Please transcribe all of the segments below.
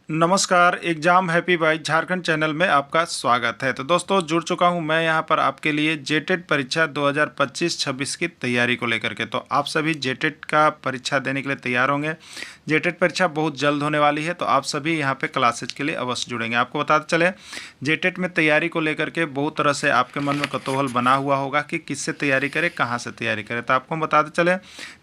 नमस्कार, exam happy by Jharkhand channel में आपका स्वागत है। तो दोस्तों जुड़ चुका हूं मैं यहां पर आपके लिए जेटेट परीक्षा 2025-26 की तैयारी को लेकर के। तो आप सभी जेटेट का परीक्षा देने के लिए तैयार होंगे। जेटेट परीक्षा बहुत जल्द होने वाली है, तो आप सभी यहां पे क्लासेज के लिए अवश्य जुड़ेंगे। आपको बताते चले, जेटेट में तैयारी को लेकर के बहुत तरह से आपके मन में कौतूहल बना हुआ होगा कि किससे तैयारी करें, कहाँ से तैयारी करें। तो आपको बताते चले,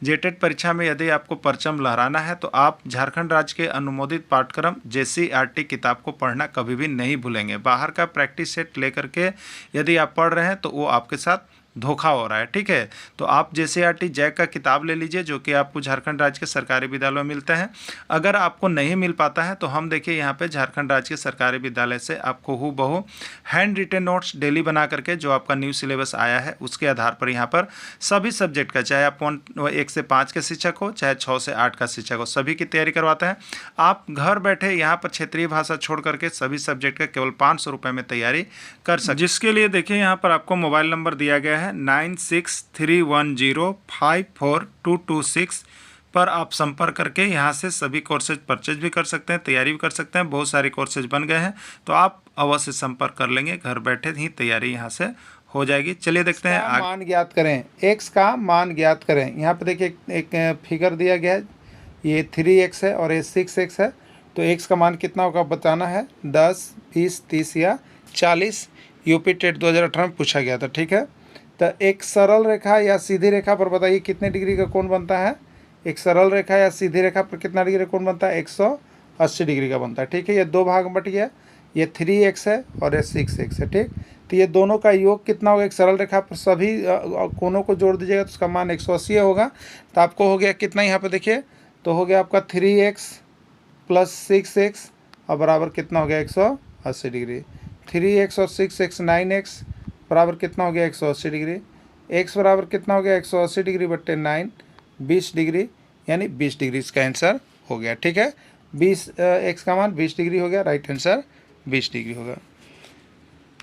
जेटेट परीक्षा में यदि आपको परचम लहराना है तो आप झारखंड राज्य के अनुमोदित पाठ्यक्रम JCERT किताब को पढ़ना कभी भी नहीं भूलेंगे। बाहर का प्रैक्टिस सेट लेकर के यदि आप पढ़ रहे हैं तो वो आपके साथ धोखा हो रहा है, ठीक है। तो आप JCERT जैक का किताब ले लीजिए, जो कि आपको झारखंड राज्य के सरकारी विद्यालयों में मिलते हैं। अगर आपको नहीं मिल पाता है तो हम देखिए यहाँ पे झारखंड राज्य के सरकारी विद्यालय से आपको हूबहू हैंड रिटेन नोट्स डेली बना करके, जो आपका न्यू सिलेबस आया है उसके आधार पर यहाँ पर सभी सब्जेक्ट का, चाहे आप 1 से 5 के शिक्षक हो, चाहे 6 से 8 का शिक्षक हो, सभी की तैयारी करवाते हैं। आप घर बैठे यहाँ पर क्षेत्रीय भाषा छोड़ करके सभी सब्जेक्ट का केवल 500 रुपये में तैयारी कर सकते, जिसके लिए देखिए यहाँ पर आपको मोबाइल नंबर दिया गया है 9631054226 पर आप संपर्क करके यहाँ से सभी कोर्सेज परचेज भी कर सकते हैं, तैयारी भी कर सकते हैं। बहुत सारे कोर्सेज बन गए हैं, तो आप अवश्य संपर्क कर लेंगे, घर बैठे ही तैयारी यहाँ से हो जाएगी। चलिए देखते हैं आगे। मान ज्ञात करें, x का मान ज्ञात करें। यहाँ पे देखिए एक फिगर दिया गया है, ये 3x है और ये 6x है। तो x का मान कितना होगा बताना है, 10, 20, 30 या 40। यूपी टेट 2018 में पूछा गया था, ठीक है। तो एक सरल रेखा या सीधी रेखा पर बताइए कितने डिग्री का कोण बनता है। एक सरल रेखा या सीधी रेखा पर कितना डिग्री का कोण बनता है, 180 डिग्री का बनता है, ठीक है। ये दो भाग में बट गया, ये 3x है और ये 6x है, ठीक। तो ये दोनों का योग कितना होगा, एक सरल रेखा पर सभी कोनों को जोड़ दीजिएगा तो उसका मान 180 होगा। तो आपको हो गया कितना, यहाँ पे देखिए, तो हो गया आपका 3x + 6x और बराबर कितना हो गया 180 डिग्री। 3x और 6x 9x बराबर कितना हो गया 180 डिग्री। x बराबर कितना हो गया 180 डिग्री बट्टे 9, 20 डिग्री, यानी 20 डिग्री इसका आंसर हो गया, ठीक है। 20 x का मान 20 डिग्री हो गया, राइट आंसर 20 डिग्री होगा।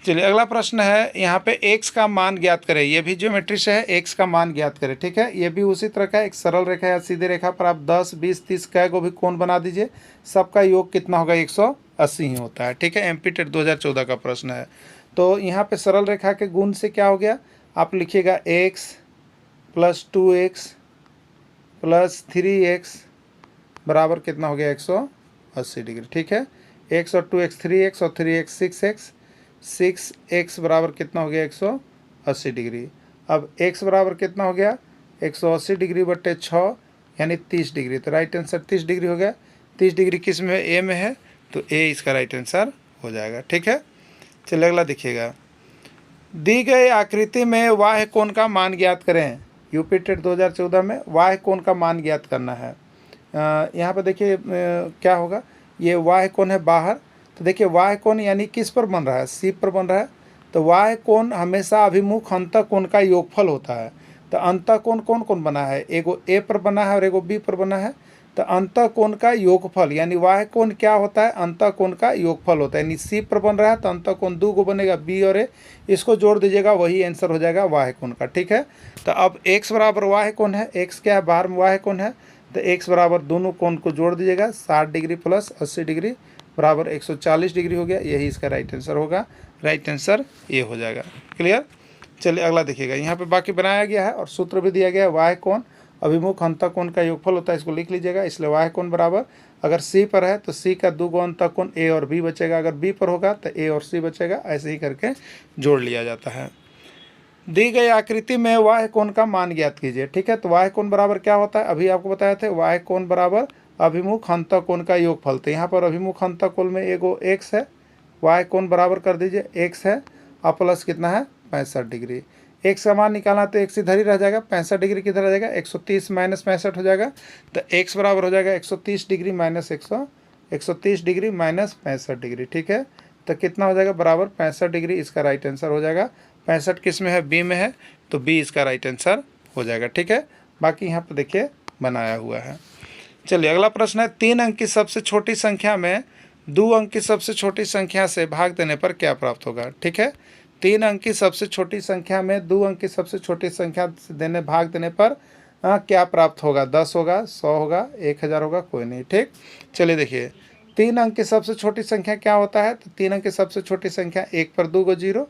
चलिए अगला प्रश्न है, यहाँ पे x का मान ज्ञात करें। ये भी ज्योमेट्री से है, x का मान ज्ञात करें, ठीक है। ये भी उसी तरह का एक सरल रेखा या सीधी रेखा पर आप 10, 20, 30 कै को भी कोण बना दीजिए, सबका योग कितना होगा 180 ही होता है, ठीक है। MP टेट 2014 का प्रश्न है। तो यहाँ पे सरल रेखा के गुण से क्या हो गया, आप लिखिएगा x + 2x + 3x बराबर कितना हो गया 180 डिग्री, ठीक है। x और 2x 3x और 3x 6x, 6x बराबर कितना हो गया 180 डिग्री। अब x बराबर कितना हो गया 180 डिग्री बट्टे 6, यानी 30 डिग्री। तो राइट आंसर 30 डिग्री हो गया। 30 डिग्री किस में है, ए में है, तो ए इसका राइट आंसर हो जाएगा, ठीक है। चलिए अगला देखिएगा, दी गई आकृति में वाह्य कोण का मान ज्ञात करें। यूपी टेट 2014 में वाह्य कोण का मान ज्ञात करना है। यहाँ पर देखिए क्या होगा, ये वाह्य कोण है बाहर। तो देखिए वाह्य कोण यानी किस पर बन रहा है, सी पर बन रहा है। तो वाह्य कोण हमेशा अभिमुख अंतः कोण का योगफल होता है। तो अंतः कोण कौन कौन बना है, एगो ए पर बना है और एगो बी पर बना है। तो अंतः कोण का योगफल यानी वाह्य कोण क्या होता है, अंतः कोण का योगफल होता है। यानी सी पर बन रहा है तो अंतः कोण 2 गो बनेगा, बी और ए, इसको जोड़ दीजिएगा, वही आंसर हो जाएगा वाह्य कोण का, ठीक है। तो अब x बराबर वाह्य कोण है, x क्या है बाहर में वाह्य कोण है। तो x बराबर दोनों कोण को जोड़ दीजिएगा, 60 डिग्री + 80 डिग्री बराबर 140 डिग्री हो गया, यही इसका राइट आंसर होगा। राइट आंसर ये हो जाएगा, क्लियर। चलिए अगला देखिएगा, यहाँ पे बाकी बनाया गया है और सूत्र भी दिया गया है। वाह्य कोण अभिमुख अंतः कोण का योगफल होता है, इसको लिख लीजिएगा। इसलिए वाह्य कोण बराबर, अगर सी पर है तो सी का 2 गो अंतः कोण ए और बी बचेगा, अगर बी पर होगा तो ए और सी बचेगा, ऐसे ही करके जोड़ लिया जाता है। दी गई आकृति में वाह्य कोण का मान ज्ञात कीजिए, ठीक है। तो वाह्य कोण बराबर क्या होता है, अभी आपको बताए थे, वाह्य कोण बराबर अभिमुख अंतः कोण का योगफल। तो यहाँ पर अभिमुख अंतः कोण में एगो x है, वाह्य कोण बराबर कर दीजिए x है और प्लस कितना है 65 डिग्री। x का मान निकालना तो x इधर ही रह जाएगा, 65 डिग्री किधर रह जाएगा, 130 - 65 हो जाएगा। तो x बराबर हो जाएगा 130 डिग्री - 130 डिग्री - 65 डिग्री, ठीक है। तो कितना हो जाएगा बराबर 65 डिग्री, इसका राइट आंसर हो जाएगा। 65 किस में है, बी में है, तो बी इसका राइट आंसर हो जाएगा, ठीक है। बाकी यहाँ पर देखिए बनाया हुआ है। चलिए अगला प्रश्न है, 3 अंक की सबसे छोटी संख्या में 2 अंक की सबसे छोटी संख्या से भाग देने पर क्या प्राप्त होगा, ठीक है। 3 अंक की सबसे छोटी संख्या में 2 अंक की सबसे छोटी संख्या से भाग देने पर क्या प्राप्त होगा, 10 होगा, 100 होगा, 1000 होगा, कोई नहीं, ठीक। चलिए देखिए 3 अंक की सबसे छोटी संख्या क्या होता है? तो 3 अंक की सबसे छोटी संख्या 1 पर 2 गो जीरो,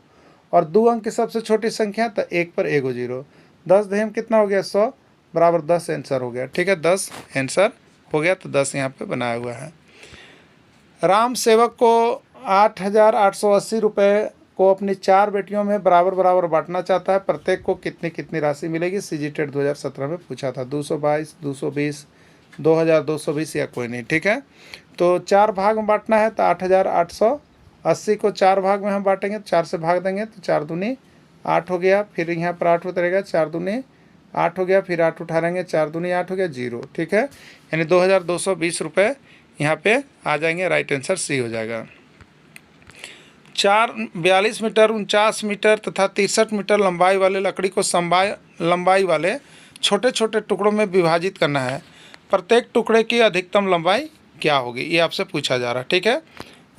और 2 अंक की सबसे छोटी संख्या तो 1 पर 1 गो जीरो। 10 दहम कितना हो गया? 100 बराबर 10 आंसर हो गया। ठीक है, 10 आंसर हो गया, तो 10 यहाँ पे बनाया हुआ है। राम सेवक को 8,880 रुपये को अपनी 4 बेटियों में बराबर बराबर बांटना चाहता है, प्रत्येक को कितनी कितनी राशि मिलेगी? सीजीटेट 2017 में पूछा था। 222, 220, 2,220 या कोई नहीं। ठीक है, तो 4 भाग में बांटना है, तो 8,880 को 4 भाग में हम बांटेंगे, तो 4 से भाग देंगे, तो 4 दूनी 8 हो गया, फिर यहाँ पर 8 उतरेगा, 4 दूनी 8 हो गया, फिर 8 उठाएंगे, 4 दूनी 8 हो गया, 0। ठीक है, यानी 2,220 रुपये यहाँ पे आ जाएंगे। राइट आंसर सी हो जाएगा। 42 मीटर, 49 मीटर तथा 63 मीटर लंबाई वाले लकड़ी को लंबाई वाले छोटे छोटे टुकड़ों में विभाजित करना है। प्रत्येक टुकड़े की अधिकतम लंबाई क्या होगी? ये आपसे पूछा जा रहा है। ठीक है,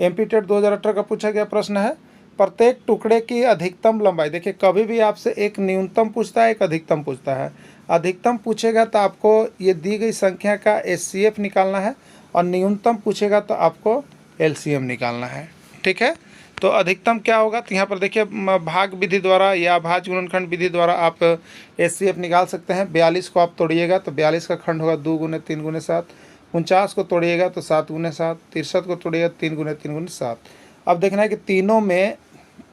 एमपीटेट 2018 का पूछा गया प्रश्न है। प्रत्येक टुकड़े की अधिकतम लंबाई, देखिए कभी भी आपसे एक न्यूनतम पूछता है, एक अधिकतम पूछता है। अधिकतम पूछेगा तो आपको ये दी गई संख्या का एचसीएफ निकालना है, और न्यूनतम पूछेगा तो आपको एलसीएम निकालना है। ठीक है, तो अधिकतम क्या होगा? तो यहाँ पर देखिए भाग विधि द्वारा या भाज्य गुणनखंड विधि द्वारा आप एचसीएफ निकाल सकते हैं। 42 को आप तोड़िएगा तो 42 का खंड होगा 2 गुने 3 गुने 7। 49 को तोड़िएगा तो 7 गुने 7। 63 को तोड़िएगा 3 गुने 3 गुने 7। अब देखना है कि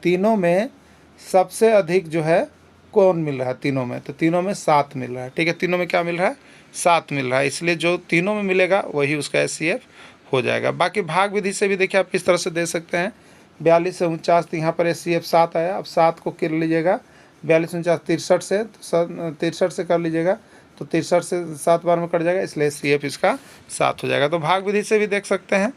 तीनों में सबसे अधिक जो है कौन मिल रहा है? तीनों में, तो तीनों में 7 मिल रहा है। ठीक है, तीनों में क्या मिल रहा है? 7 मिल रहा है, इसलिए जो तीनों में मिलेगा वही उसका एचसीएफ हो जाएगा। बाकी भाग विधि से भी देखिए आप इस तरह से दे सकते हैं। 42 से 49, तो यहाँ पर एचसीएफ 7 आया। अब 7 को कर लीजिएगा, 42 49 63 से, 63 से कर लीजिएगा, तो 63 से 7 बार में कट जाएगा, इसलिए एचसीएफ इसका 7 हो जाएगा। तो भाग विधि से भी देख सकते हैं।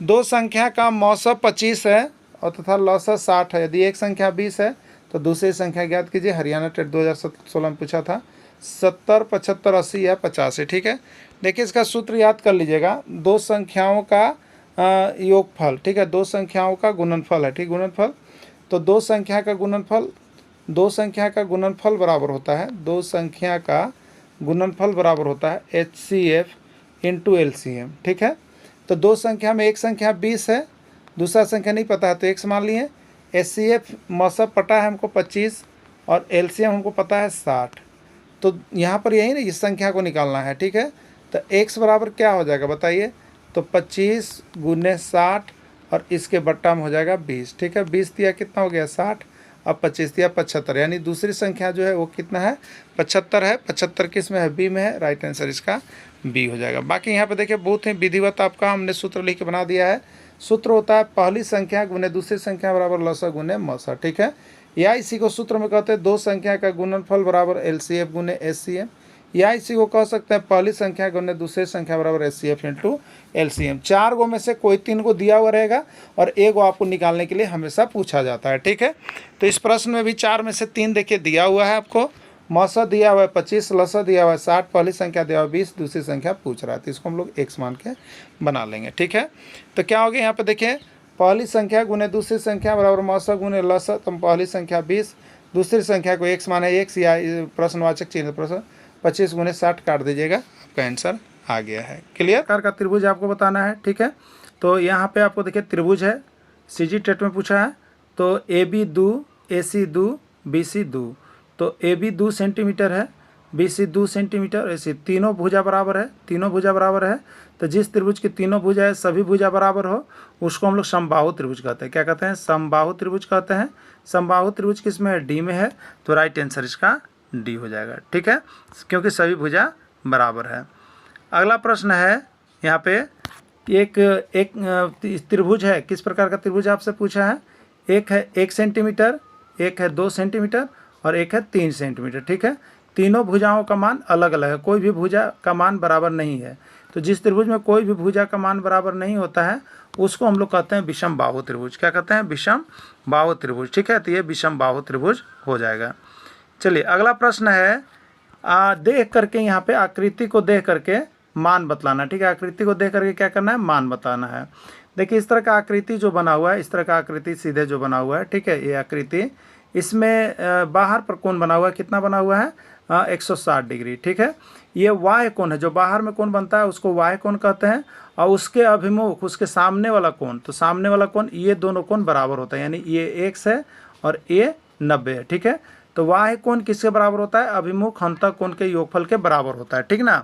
दो संख्या का मौसम 25 है और तथा लौसत 60 है। यदि एक संख्या 20 है तो दूसरी संख्या ज्ञात कीजिए। हरियाणा टेट 2016 में पूछा था। 70, 75, 80 या 50 है। ठीक है, देखिए इसका सूत्र याद कर लीजिएगा। दो संख्याओं का योगफल, ठीक है, दो संख्याओं का गुणनफल है। ठीक, गुणनफल, तो दो संख्या का गुणनफल बराबर होता है, दो संख्या का गुणनफल बराबर होता है HCF इंटू LCM। ठीक है, तो दो संख्या में एक संख्या 20 है, दूसरा संख्या नहीं पता है तो x मान लिए। HCF मौसम पता है हमको 25 और LCM हमको पता है 60। तो यहाँ पर यही ना इस संख्या को निकालना है। ठीक है, तो x बराबर क्या हो जाएगा बताइए? तो 25 गुने 60 और इसके बट्टा में हो जाएगा 20। ठीक है, 20 दिया कितना हो गया? 60, अब 25 दिया 75, यानी दूसरी संख्या जो है वो कितना है? 75 है। 75 किस में है? बी में है। राइट आंसर इसका बी हो जाएगा। बाकी यहाँ पे देखिए बहुत ही विधिवत आपका हमने सूत्र लिख के बना दिया है। सूत्र होता है पहली संख्या गुने दूसरी संख्या बराबर लसा गुने मौसा। ठीक है, या इसी को सूत्र में कहते हैं दो संख्या का गुणनफल बराबर LCF गुने SCM, या इसी को कह सकते हैं पहली संख्या गुने दूसरी संख्या बराबर HCF इंटू LCM। 4 गो में से कोई 3 को दिया हुआ रहेगा और एक गो आपको निकालने के लिए हमेशा पूछा जाता है। ठीक है, तो इस प्रश्न में भी 4 में से 3 देखिए दिया हुआ है आपको। मौसा दिया हुआ है 25, लसा दिया हुआ है 60, पहली संख्या दिया हुआ है 20, दूसरी संख्या पूछ रहा है, तो इसको हम लोग x मान के बना लेंगे। ठीक है, तो क्या हो गया यहाँ पे देखिए, पहली संख्या गुने दूसरी संख्या बराबर मौसा गुने लसा, तो पहली संख्या 20, दूसरी संख्या को x माने x, या प्रश्नवाचक चिन्ह प्रश्न 25 गुने 60 काट दीजिएगा, आपका आंसर आ गया है। क्लियर? आकार का त्रिभुज आपको बताना है। ठीक है, तो यहाँ पे आपको देखिए त्रिभुज है, CG टेट में पूछा है, तो AB 2, AC 2, BC 2, तो AB 2 सेंटीमीटर है, BC 2 सेंटीमीटर, ऐसे तीनों भुजा बराबर है, तीनों भुजा बराबर है। तो जिस त्रिभुज की तीनों भुजा है सभी भुजा बराबर हो उसको हम लोग समबाहु त्रिभुज कहते हैं। क्या कहते हैं? समबाहु त्रिभुज कहते हैं। समबाहु त्रिभुज किस में है? डी में है, तो राइट आंसर इसका डी हो जाएगा। ठीक है, क्योंकि सभी भुजा बराबर है। अगला प्रश्न है यहाँ पे, एक त्रिभुज है, किस प्रकार का त्रिभुज आपसे पूछा है? एक है 1 सेंटीमीटर, एक है 2 सेंटीमीटर और एक है 3 सेंटीमीटर। ठीक है, तीनों भुजाओं का मान अलग अलग है, कोई भी भुजा का मान बराबर नहीं है। तो जिस त्रिभुज में कोई भी भुजा का मान बराबर नहीं होता है उसको हम लोग कहते हैं विषम बाहु त्रिभुज। क्या कहते हैं? विषम बाहु त्रिभुज। ठीक है, तो ये विषम बाहु त्रिभुज हो जाएगा। चलिए अगला प्रश्न है, देख करके यहाँ पे आकृति को देख करके मान बतलाना। ठीक है, आकृति को देख करके क्या करना है? मान बताना है। देखिए इस तरह का आकृति जो बना हुआ है, इस तरह का आकृति सीधे जो बना हुआ है, ठीक है, ये आकृति, इसमें बाहर पर कौन बना हुआ है? कितना बना हुआ है? 160 डिग्री। ठीक है, ये वाह्य कोण है, जो बाहर में कोण बनता है उसको वाह्य कोण कहते हैं। और उसके अभिमुख, उसके सामने वाला कोण, तो सामने वाला कोण, ये दोनों कोण बराबर होता है, यानी ये x है और ये 90 है। ठीक है, तो वाह्य कोण किसके बराबर होता है? अभिमुख अंतः कोण के योगफल के बराबर होता है। ठीक ना।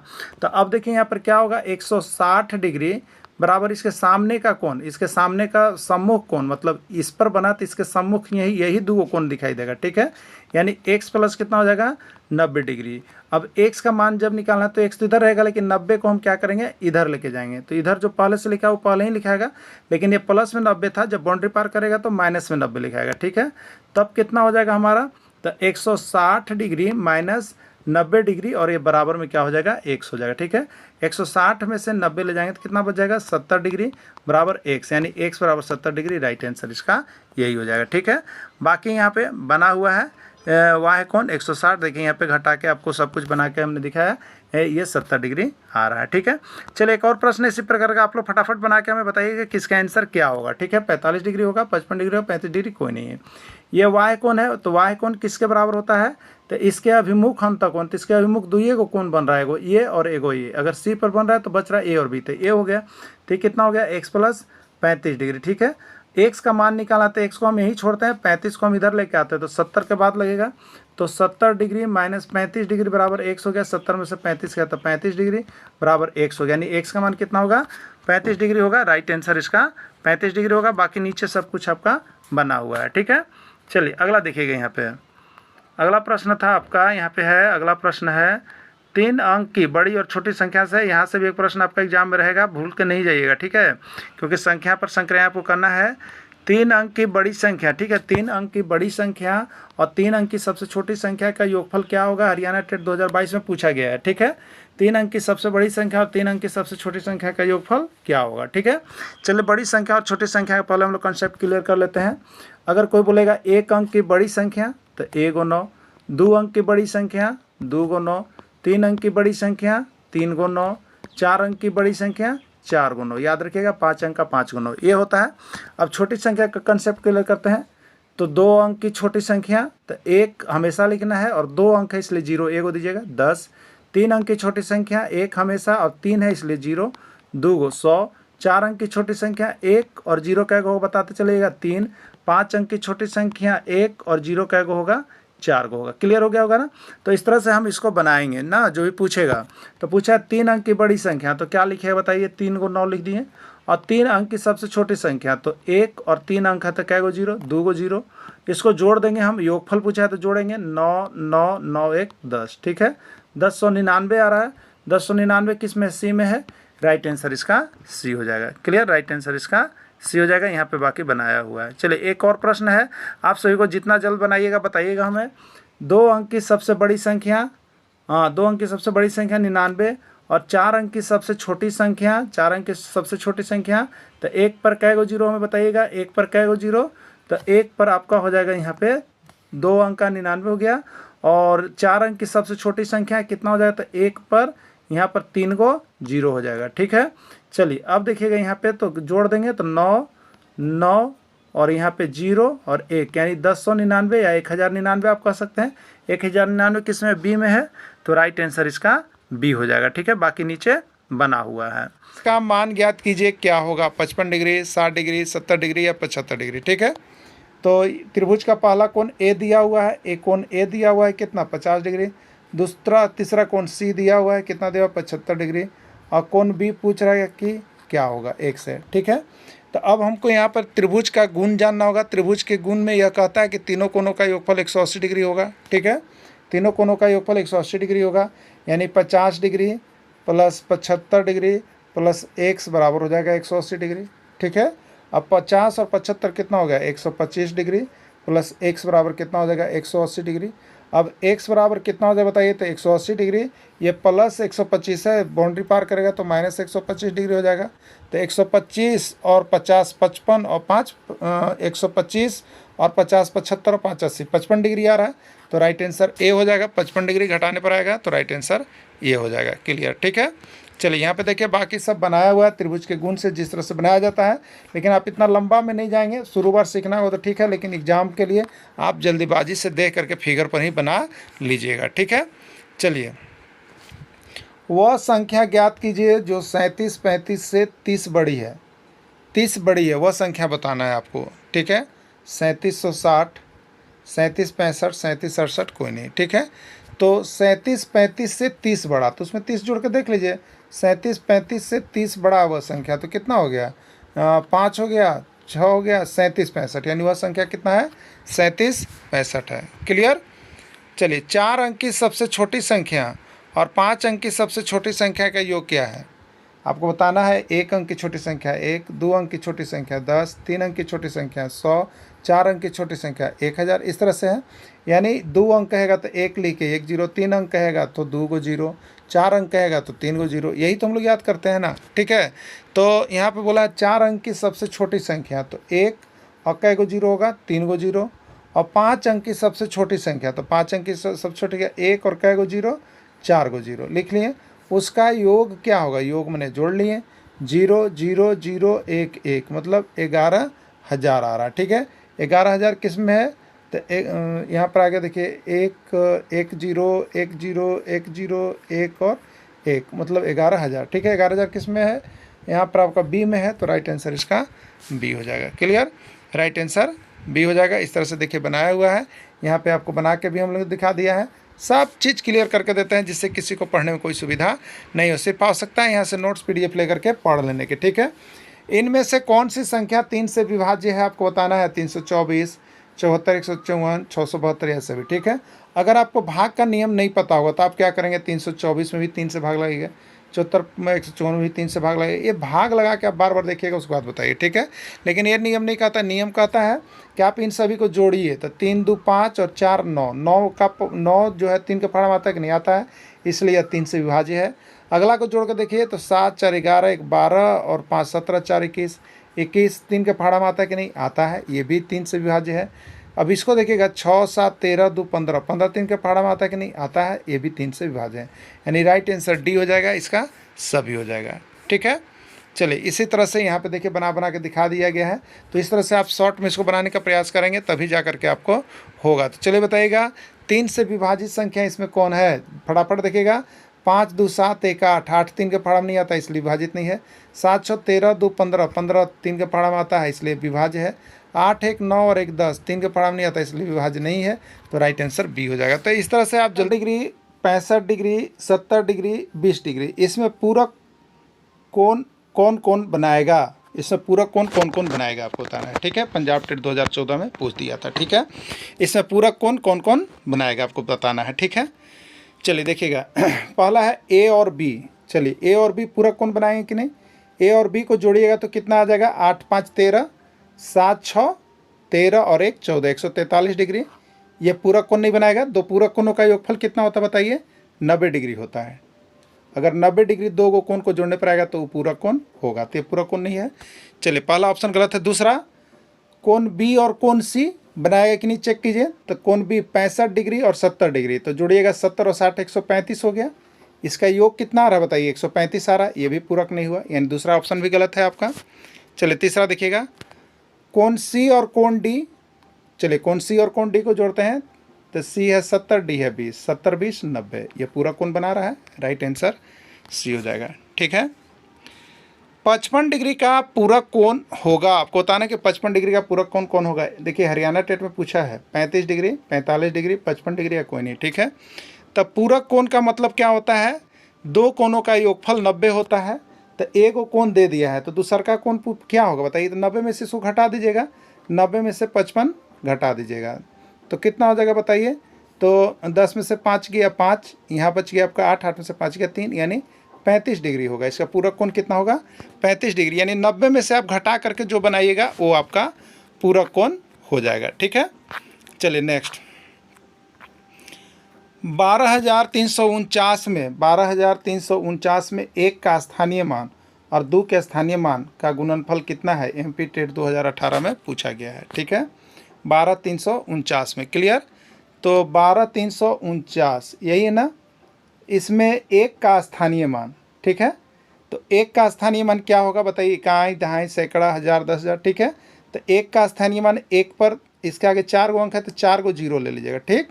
तो अब देखिए यहाँ पर क्या होगा, 160 डिग्री बराबर इसके सामने का कोण, इसके सामने का सम्मुख कोण, मतलब इस पर बना तो इसके सम्मुख यही दो कोण दिखाई देगा। ठीक है, यानी x प्लस कितना हो जाएगा? 90 डिग्री। अब x का मान जब निकालना है तो x तो इधर रहेगा, लेकिन 90 को हम क्या करेंगे? इधर लेके जाएंगे। तो इधर जो पहले से लिखा है वो पहले ही लिखाएगा, लेकिन ये प्लस में 90 था, जब बाउंड्री पार करेगा तो माइनस में 90 लिखाएगा। ठीक है, तब कितना हो जाएगा हमारा? तो 160 डिग्री माइनस 90 डिग्री, और ये बराबर में क्या हो जाएगा? x हो जाएगा। ठीक है, 160 में से 90 ले जाएंगे तो कितना बच जाएगा? 70 डिग्री बराबर x, यानी x बराबर 70 डिग्री। राइट आंसर इसका यही हो जाएगा। ठीक है, बाकी यहाँ पे बना हुआ है वाह्य कोण 160, देखिए यहाँ पे घटा के आपको सब कुछ बना के हमने दिखाया है, ये 70 डिग्री आ रहा है। ठीक है, चलिए एक और प्रश्न इसी प्रकार का आप लोग फटाफट बना के हमें बताइए कि किसका आंसर क्या होगा। ठीक है, 45 डिग्री होगा, 55 डिग्री होगा, 35 डिग्री कोई नहीं है। ये वाह्य कोण है, तो वाह्य कोण किसके बराबर होता है? तो इसके अभिमुख अंतः कोण, तो इसके अभिमुख दुइये को कोण बन रहा है, एगो ये और एगो ये। अगर सी पर बन रहा है तो बच रहा है ए और बी, तो ए हो गया। तो कितना हो गया? x plus 35 degree. ठीक है, x का मान निकाला तो x को हम यहीं छोड़ते हैं, 35 को हम इधर लेके आते हैं, तो 70 के बाद लगेगा, तो 70 डिग्री माइनस 35 डिग्री बराबर x हो गया। 70 में से 35 गया तो 35 डिग्री बराबर x हो गया, यानी x का मान कितना होगा? 35 डिग्री होगा। राइट आंसर इसका 35 डिग्री होगा। बाकी नीचे सब कुछ आपका बना हुआ है। ठीक है, चलिए अगला देखिएगा। यहाँ पे अगला प्रश्न था आपका, यहाँ पे है अगला प्रश्न है 3 अंक की बड़ी और छोटी संख्या से। यहाँ से भी एक प्रश्न आपका एग्जाम में रहेगा, भूल के नहीं जाइएगा। ठीक है, क्योंकि संख्या पर संक्रिया आपको करना है। 3 अंक की बड़ी संख्या, ठीक है, 3 अंक की बड़ी संख्या और 3 अंक की सबसे छोटी संख्या का योगफल क्या होगा? हरियाणा टेट 2022 में पूछा गया है। ठीक है, 3 अंक की सबसे बड़ी संख्या और 3 अंक की सबसे छोटी संख्या का योगफल क्या होगा? ठीक है, चलिए बड़ी संख्या और छोटी संख्या का पहले हम लोग कंसेप्ट क्लियर कर लेते हैं। अगर कोई बोलेगा 1 अंक की बड़ी संख्या तो 1 × 9, 2 अंक की बड़ी संख्या 2 × 9, 3 अंक की बड़ी संख्या 3 × 9, 4 अंक की बड़ी संख्या 4 × 9। याद रखिएगा 5 अंक का 5 × 9 ये होता है। अब छोटी संख्या का कंसेप्ट क्लियर करते हैं। तो 2 अंक की छोटी संख्या, तो 1 हमेशा लिखना है और 2 अंक है इसलिए 0 1 को दीजिएगा 10। 3 अंक की छोटी संख्या 1 हमेशा और 3 है इसलिए 0, 2 को 100। 4 अंक की छोटी संख्या 1 और 0 का होगा बताते चलिएगा 3। 5 अंक की छोटी संख्या 1 और 0 का होगा 4 को होगा। क्लियर हो गया होगा ना। तो इस तरह से हम इसको बनाएंगे ना, जो भी पूछेगा। तो पूछा 3 अंक की बड़ी संख्या, तो क्या लिखे बताइए? 3 को 9 लिख दिए। और 3 अंक की सबसे छोटी संख्या, तो 1 और 3 अंक है तो क्या को 0, 2 को 0। इसको जोड़ देंगे हम, योगफल पूछा है तो जोड़ेंगे 9 9 9 1 10। ठीक है, 1099 आ रहा है। 1099 किस में? सी में है। राइट आंसर इसका सी हो जाएगा। क्लियर, राइट आंसर इसका सी हो जाएगा। यहाँ पे बाकी बनाया हुआ है। चलिए एक और प्रश्न है, आप सभी को जितना जल्द बनाइएगा बताइएगा हमें। 2 अंक की सबसे बड़ी संख्या, 2 अंक की सबसे बड़ी संख्या 99 और 4 अंक की सबसे छोटी संख्या, 4 अंक की सबसे छोटी संख्या, तो 1 पर कै गो 0 हमें बताइएगा। 1 पर कै गो 0, तो 1 पर आपका हो जाएगा यहाँ पे 2 अंक का 99 हो गया। और 4 अंक की सबसे छोटी संख्या कितना हो जाएगा? तो 1 पर यहाँ पर 3 को 0 हो जाएगा। ठीक है, चलिए अब देखिएगा यहाँ पे तो जोड़ देंगे तो 9 9 और यहाँ पे 0 और 1, यानी 1099 या 1099 आप कह सकते हैं। 1099 किस में? बी में है, तो राइट आंसर इसका बी हो जाएगा। ठीक है, बाकी नीचे बना हुआ है। इसका मान ज्ञात कीजिए क्या होगा? 55 डिग्री, 60 डिग्री, 70 डिग्री या 75 डिग्री। ठीक है, तो त्रिभुज का पहला कोण ए दिया हुआ है, एक कोण ए दिया हुआ है कितना? 50 डिग्री। तीसरा कोण सी दिया हुआ है, कितना दिया हुआ? 75 डिग्री। और कोण बी पूछ रहा है कि क्या होगा? 1 से। ठीक है, तो अब हमको यहाँ पर त्रिभुज का गुण जानना होगा। त्रिभुज के गुण में यह कहता है कि तीनों कोणों का योगफल 180 डिग्री होगा। ठीक है, तीनों कोणों का योगफल 180 डिग्री होगा, यानी 50 degree plus 75 degree plus x बराबर हो जाएगा 180 डिग्री। ठीक है, अब 50 और 75 कितना हो गया? 125 डिग्री प्लस x बराबर कितना हो जाएगा? 180 डिग्री। अब x बराबर कितना हो जाए बताइए? तो 180 डिग्री, ये प्लस 125 है, बाउंड्री पार करेगा तो माइनस 125 डिग्री हो जाएगा। तो 125 और 50 55 और 5 125 और 50 75 और 5 80 55 डिग्री आ रहा है, तो राइट आंसर ए हो जाएगा। 55 डिग्री घटाने पर आएगा तो राइट आंसर ये हो जाएगा। क्लियर, ठीक है। चलिए यहाँ पे देखिए बाकी सब बनाया हुआ है त्रिभुज के गुण से जिस तरह से बनाया जाता है, लेकिन आप इतना लंबा में नहीं जाएंगे, शुरू बार सीखना हो तो ठीक है, लेकिन एग्जाम के लिए आप जल्दीबाजी से देख करके फिगर पर ही बना लीजिएगा। ठीक है, चलिए, वह संख्या ज्ञात कीजिए जो 37 35 से 30 बड़ी है। 30 बड़ी है वह संख्या बताना है आपको, ठीक है। 3760, 37 65, 37 68 कोई नहीं, ठीक है। तो 37 35 से 30 बड़ा, तो उसमें 30 जोड़ के देख लीजिए। 37 35 से 30 बड़ा वह संख्या तो कितना हो गया? 5 हो गया, 6 हो गया, 37 65, यानी वह संख्या कितना है? 37 65 है। क्लियर? चलिए, 4 अंक की सबसे छोटी संख्या और 5 अंक की सबसे छोटी संख्या का योग क्या है? आपको बताना है। 1 अंक की छोटी संख्या 1, 2 अंक की छोटी संख्या 10, 3 अंक की छोटी संख्या 100, 4 अंक की छोटी संख्या 1000, इस तरह से है। यानी 2 अंक कहेगा तो 1 लिखे 1 0, 3 अंक कहेगा तो 2 को 0, 4 अंक कहेगा तो 3 को 0, यही तो हम लोग याद करते हैं ना, ठीक है। तो यहाँ पे बोला 4 अंक की सबसे छोटी संख्या, तो 1 और कै को 0 होगा? 3 को 0। और 5 अंक की सबसे छोटी संख्या, तो 5 अंक की सबसे छोटी क्या? 1 और कै को 0? 4 को 0 लिख लिए। उसका योग क्या होगा? योग मैंने जोड़ लिए, 0 0 0 1 1, मतलब 11,000 आ रहा, ठीक है। 11,000 किस में है? तो यहाँ पर आगे देखिए, 1 1 0 1 0 1 0 1 और 1, मतलब 11,000, ठीक है। 11,000 किस में है? यहाँ पर आपका बी में है, तो राइट आंसर इसका बी हो जाएगा। क्लियर? राइट आंसर बी हो जाएगा। इस तरह से देखिए बनाया हुआ है, यहाँ पे आपको बना के भी हम लोग दिखा दिया है। सब चीज़ क्लियर करके देते हैं जिससे किसी को पढ़ने में कोई सुविधा नहीं हो। सिर्फ आवश्यकता है यहाँ से नोट्स PDF लेकर के पढ़ लेने की, ठीक है। इनमें से कौन सी संख्या 3 से विभाज्य है आपको बताना है। 324, 74, 154, 672 या सभी, ठीक है। अगर आपको भाग का नियम नहीं पता होगा तो आप क्या करेंगे? 324 में भी 3 से भाग लगेगा, 74 में 154 में भी 3 से भाग लगेगा। ये भाग लगा के आप बार बार देखिएगा, उसके बाद बताइए, ठीक है। लेकिन ये नियम नहीं कहता, नियम कहता है कि आप इन सभी को जोड़िए। तो 3 2 5 और 4 9, 9 का 9 जो है 3 के फाड़ा आता है कि नहीं आता है, इसलिए यह 3 से विभाज्य है। अगला को जोड़ कर देखिए तो 7 4 11, 1 12 और 5 17, 4 21, 21 3 के फाड़ा में आता है कि नहीं आता है, ये भी 3 से विभाज्य है। अब इसको देखिएगा, 6 7 13 2 15, 15 3 के फाड़ा में आता है कि नहीं आता है, ये भी 3 से विभाज्य है। यानी राइट आंसर डी हो जाएगा, इसका सभी हो जाएगा, ठीक है। चलिए, इसी तरह से यहाँ पे देखिए बना बना के दिखा दिया गया है। तो इस तरह से आप शॉर्ट में इसको बनाने का प्रयास करेंगे तभी जा करके आपको होगा। तो चलिए बताइएगा, 3 से विभाजित संख्या इसमें कौन है? फटाफट देखिएगा। 5 2 7 1 8, 8 3 के फाड़ा में नहीं आता इसलिए विभाजित नहीं है। 7 6 13 2 15, 15 3 के फाड़ा में आता है इसलिए विभाज्य है। 8 1 9 और 1 10, 3 के फाड़ा में नहीं आता इसलिए विभाज्य नहीं है। तो राइट आंसर बी हो जाएगा। तो इस तरह से आप जल्दी डिग्री 65 डिग्री 70 डिग्री 20 डिग्री, इसमें पूरक कौन कौन कौन बनाएगा? इसमें पूरक कौन कौन बनाएगा आपको बताना है, ठीक है। पंजाब टेट 2014 में पूछ दिया था, ठीक है। इसमें पूरक कौन कौन बनाएगा आपको बताना है, ठीक है। चलिए देखिएगा, पहला है ए और बी। चलिए, ए और बी पूरक कौन बनाएंगे कि नहीं? ए और बी को जोड़िएगा तो कितना आ जाएगा? 8 5 13, 7 6 13 और 1 14, 143 डिग्री। ये पूरक कोण नहीं बनाएगा। दो पूरक कोणों का योगफल कितना होता है बताइए? 90 डिग्री होता है। अगर 90 डिग्री दो गो कोण को जोड़ने पर आएगा तो वो पूरक कोण होगा, तो ये पूरक कोण नहीं है। चलिए, पहला ऑप्शन गलत है। दूसरा, कोण बी और कोण सी बनाएगा कि नहीं चेक कीजिए। तो कोण बी 65 डिग्री और 70 डिग्री, तो जोड़िएगा 70 और 60 135 हो गया। इसका योग कितना आ रहा है बताइए? 135 आ रहा है, ये भी पूरक नहीं हुआ, यानी दूसरा ऑप्शन भी गलत है आपका। चलिए, तीसरा देखिएगा, कोण सी और कोण डी। चलिए, कोण सी और कोण डी को जोड़ते हैं तो सी है 70, डी है 20, 70 20 90, ये पूरा कोण बना रहा है। राइट आंसर सी हो जाएगा, ठीक है। 55 डिग्री का पूरक कोण होगा, आपको बताना कि 55 डिग्री का पूरक कोण कौन होगा। देखिए, हरियाणा टेट में पूछा है 35 डिग्री, 45 डिग्री, 55 डिग्री या कोई नहीं, ठीक है। तब पूरक कोण का मतलब क्या होता है? दो कोणों का योगफल 90 होता है। तो एक को कोण दे दिया है तो दूसरा का कोण क्या होगा बताइए? तो 90 में से इसको घटा दीजिएगा, 90 में से 55 घटा दीजिएगा तो कितना हो जाएगा बताइए? तो 10 में से 5 गया 5, यहाँ बच गया आपका 8, 8 में से 5 गया 3, यानी 35 डिग्री होगा। इसका पूरक कोण कितना होगा? 35 डिग्री, यानी 90 में से आप घटा करके जो बनाइएगा वो आपका पूरक कोण हो जाएगा, ठीक है। चलिए नेक्स्ट, 12,349 में 12,349 में 1 का स्थानीय मान और 2 के स्थानीय मान का गुणनफल कितना है? MP टेट 2018 में पूछा गया है, ठीक है। 12,349 में, क्लियर। तो 12,349 यही है ना, इसमें 1 का स्थानीय मान, ठीक है। तो 1 का स्थानीय मान क्या होगा बताइए? इकाई, दहाई, सैकड़ा, हज़ार, 10,000, ठीक है। तो 1 का स्थानीय मान 1 पर इसके आगे 4 गो अंक है तो 4 गो जीरो ले लीजिएगा, ठीक।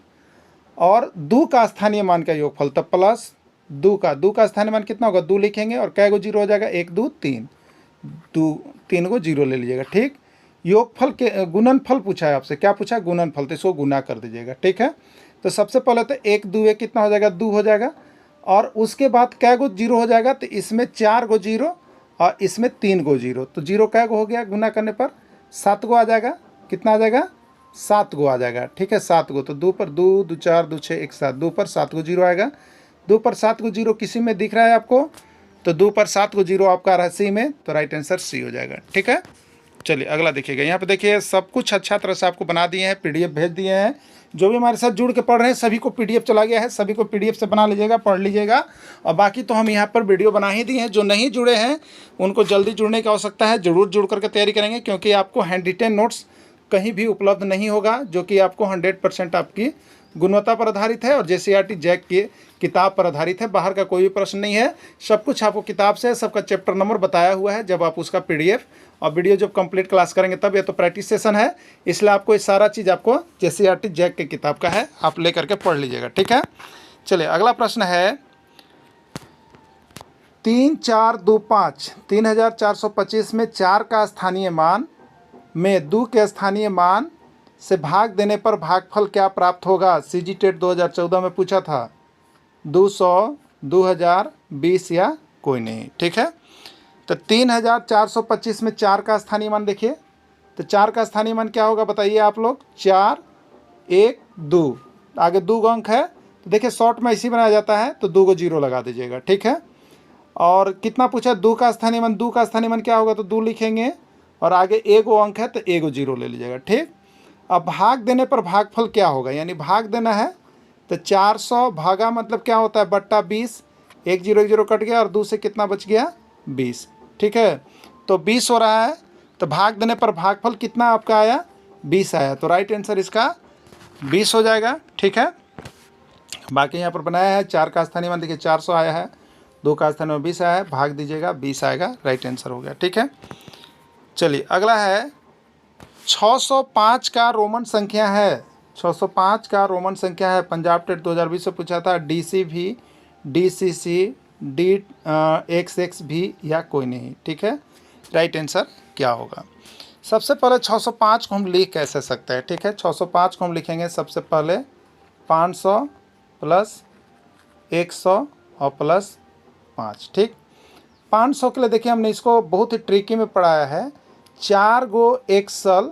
और दो का स्थानीय मान का योगफल, तब प्लस दो का स्थानीय मान कितना होगा, 2 लिखेंगे और कै गो जीरो हो जाएगा, 1 2 3, 3 गो जीरो ले लीजिएगा। ठीक, योगफल के गुणनफल पूछा है आपसे, क्या पूछा है, गुणनफल, तो इसको गुना कर दीजिएगा। ठीक है, तो सबसे पहले तो 1 2 कितना हो जाएगा, 2 हो जाएगा, और उसके बाद कै गो जीरो हो जाएगा, तो इसमें 4 गो जीरो और इसमें 3 गो जीरो, तो जीरो कै गो हो गया, गुना करने पर 7 गो आ जाएगा, कितना आ जाएगा, 7 गो आ जाएगा। ठीक है, 7 गो, तो 2 पर 2 2 4 2 6 1 7, 2 पर 7 गो जीरो आएगा। 2 पर 7 गो जीरो किसी में दिख रहा है आपको, तो 2 पर 7 गो जीरो आपका रहा सी में, तो राइट आंसर सी हो जाएगा। ठीक है, चलिए अगला देखिएगा। यहाँ पे देखिए सब कुछ अच्छा तरह से आपको बना दिए हैं, पीडीएफ भेज दिए हैं। जो भी हमारे साथ जुड़ के पढ़ रहे हैं सभी को पीडीएफ चला गया है, सभी को पीडीएफ से बना लीजिएगा, पढ़ लीजिएगा। और बाकी तो हम यहाँ पर वीडियो बना ही दिए हैं। जो नहीं जुड़े हैं उनको जल्दी जुड़ने की आवश्यकता है, ज़रूर जुड़ करके तैयारी करेंगे, क्योंकि आपको हैंड रिटेन नोट्स कहीं भी उपलब्ध नहीं होगा, जो कि आपको 100% आपकी गुणवत्ता पर आधारित है और JCERT जैक की किताब पर आधारित है। बाहर का कोई भी प्रश्न नहीं है, सब कुछ आपको किताब से, सबका चैप्टर नंबर बताया हुआ है। जब आप उसका पीडीएफ और वीडियो जब कंप्लीट क्लास करेंगे तब, ये तो प्रैक्टिस सेशन है, इसलिए आपको ये सारा चीज़ आपको JCERT जैक की किताब का है, आप ले करके पढ़ लीजिएगा। ठीक है, चलिए अगला प्रश्न है 3 4 2 5, 3425 में 4 का स्थानीय मान में 2 के स्थानीय मान से भाग देने पर भागफल क्या प्राप्त होगा। CG टेट 2014 में पूछा था, 200, 2000, 20 या कोई नहीं। ठीक है, तो 3425 में 4 का स्थानीय मान देखिए, तो 4 का स्थानीय मान क्या होगा बताइए आप लोग, 4 1 2, आगे 2 अंक है, तो देखिए शॉर्ट में इसी बनाया जाता है, तो 2 गो जीरो लगा दीजिएगा। ठीक है, और कितना पूछा, 2 का स्थानीय मान, 2 का स्थानीय मान क्या होगा, तो 2 लिखेंगे और आगे 1 गो अंक है, तो 1 गो जीरो ले लीजिएगा। ठीक, अब भाग देने पर भागफल क्या होगा, यानी भाग देना है, तो 400 भागा मतलब क्या होता है, बट्टा 20, 1 0 कट गया और 2 से कितना बच गया, 20। ठीक है, तो 20 हो रहा है, तो भाग देने पर भागफल कितना आपका आया, 20 आया, तो राइट आंसर इसका 20 हो जाएगा। ठीक है, बाकी यहाँ पर बनाया है 4 का स्थानीय मान देखिए 400 आया है, 2 का स्थानीय मान 20 आया है, भाग दीजिएगा 20 आएगा, राइट आंसर हो गया। ठीक है, चलिए अगला है 605 का रोमन संख्या है, 605 का रोमन संख्या है, पंजाब टेट 2020 से पूछा था, DCV, DCC, DXXV या कोई नहीं। ठीक है, राइट आंसर क्या होगा, सबसे पहले 605 को हम लिख कैसे सकते हैं। ठीक है, 605 को हम लिखेंगे सबसे पहले 500 प्लस 100 और प्लस 5। ठीक, 500 के लिए देखिए हमने इसको बहुत ही ट्रिकी में पढ़ाया है, 4 गो एक्सल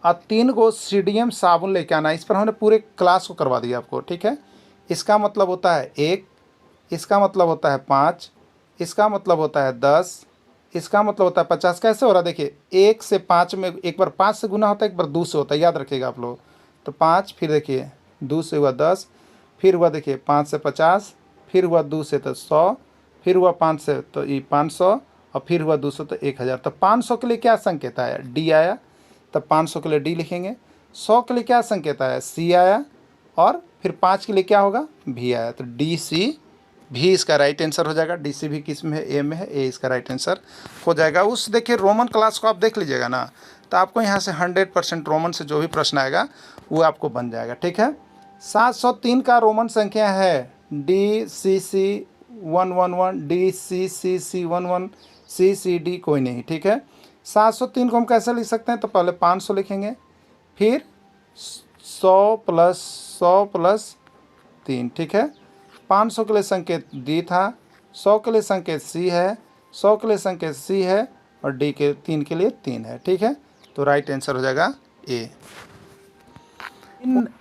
और 3 गो CDM साबुन लेके आना, इस पर हमने पूरे क्लास को करवा दिया आपको। ठीक है, इसका मतलब होता है 1, इसका मतलब होता है 5, इसका मतलब होता है 10, इसका मतलब होता है 50। कैसे हो रहा है देखिए, 1 से 5 में एक बार 5 से गुना होता है, एक बार 2 से होता है, याद रखिएगा आप लोग। तो 5, फिर देखिए 2 से हुआ 10, फिर हुआ देखिए 5 से 50, फिर हुआ 2 से तो 100, फिर हुआ 5 से तो ये 500 और फिर हुआ 200 तो 1000। तो 500 के लिए क्या संकेत आया, D आया, तब 500 के लिए D लिखेंगे। 100 के लिए क्या संकेत आया, C आया, और फिर 5 के लिए क्या होगा, V आया, तो DC भी इसका राइट आंसर हो जाएगा। DC भी किस में है, A में है, A इसका राइट आंसर हो जाएगा। उस देखिए रोमन क्लास को आप देख लीजिएगा ना, तो आपको यहाँ से 100% रोमन से जो भी प्रश्न आएगा वो आपको बन जाएगा। ठीक है, 703 का रोमन संख्या है, DCC 111, DCCC 11, CCD कोई नहीं। ठीक है, 703 को हम कैसे लिख सकते हैं, तो पहले 500 लिखेंगे, फिर 100 प्लस 3। ठीक है, 500 के लिए संकेत D था, 100 के लिए संकेत C है, 100 के लिए संकेत C है और D के 3 के लिए 3 है। ठीक है, तो राइट आंसर हो जाएगा A।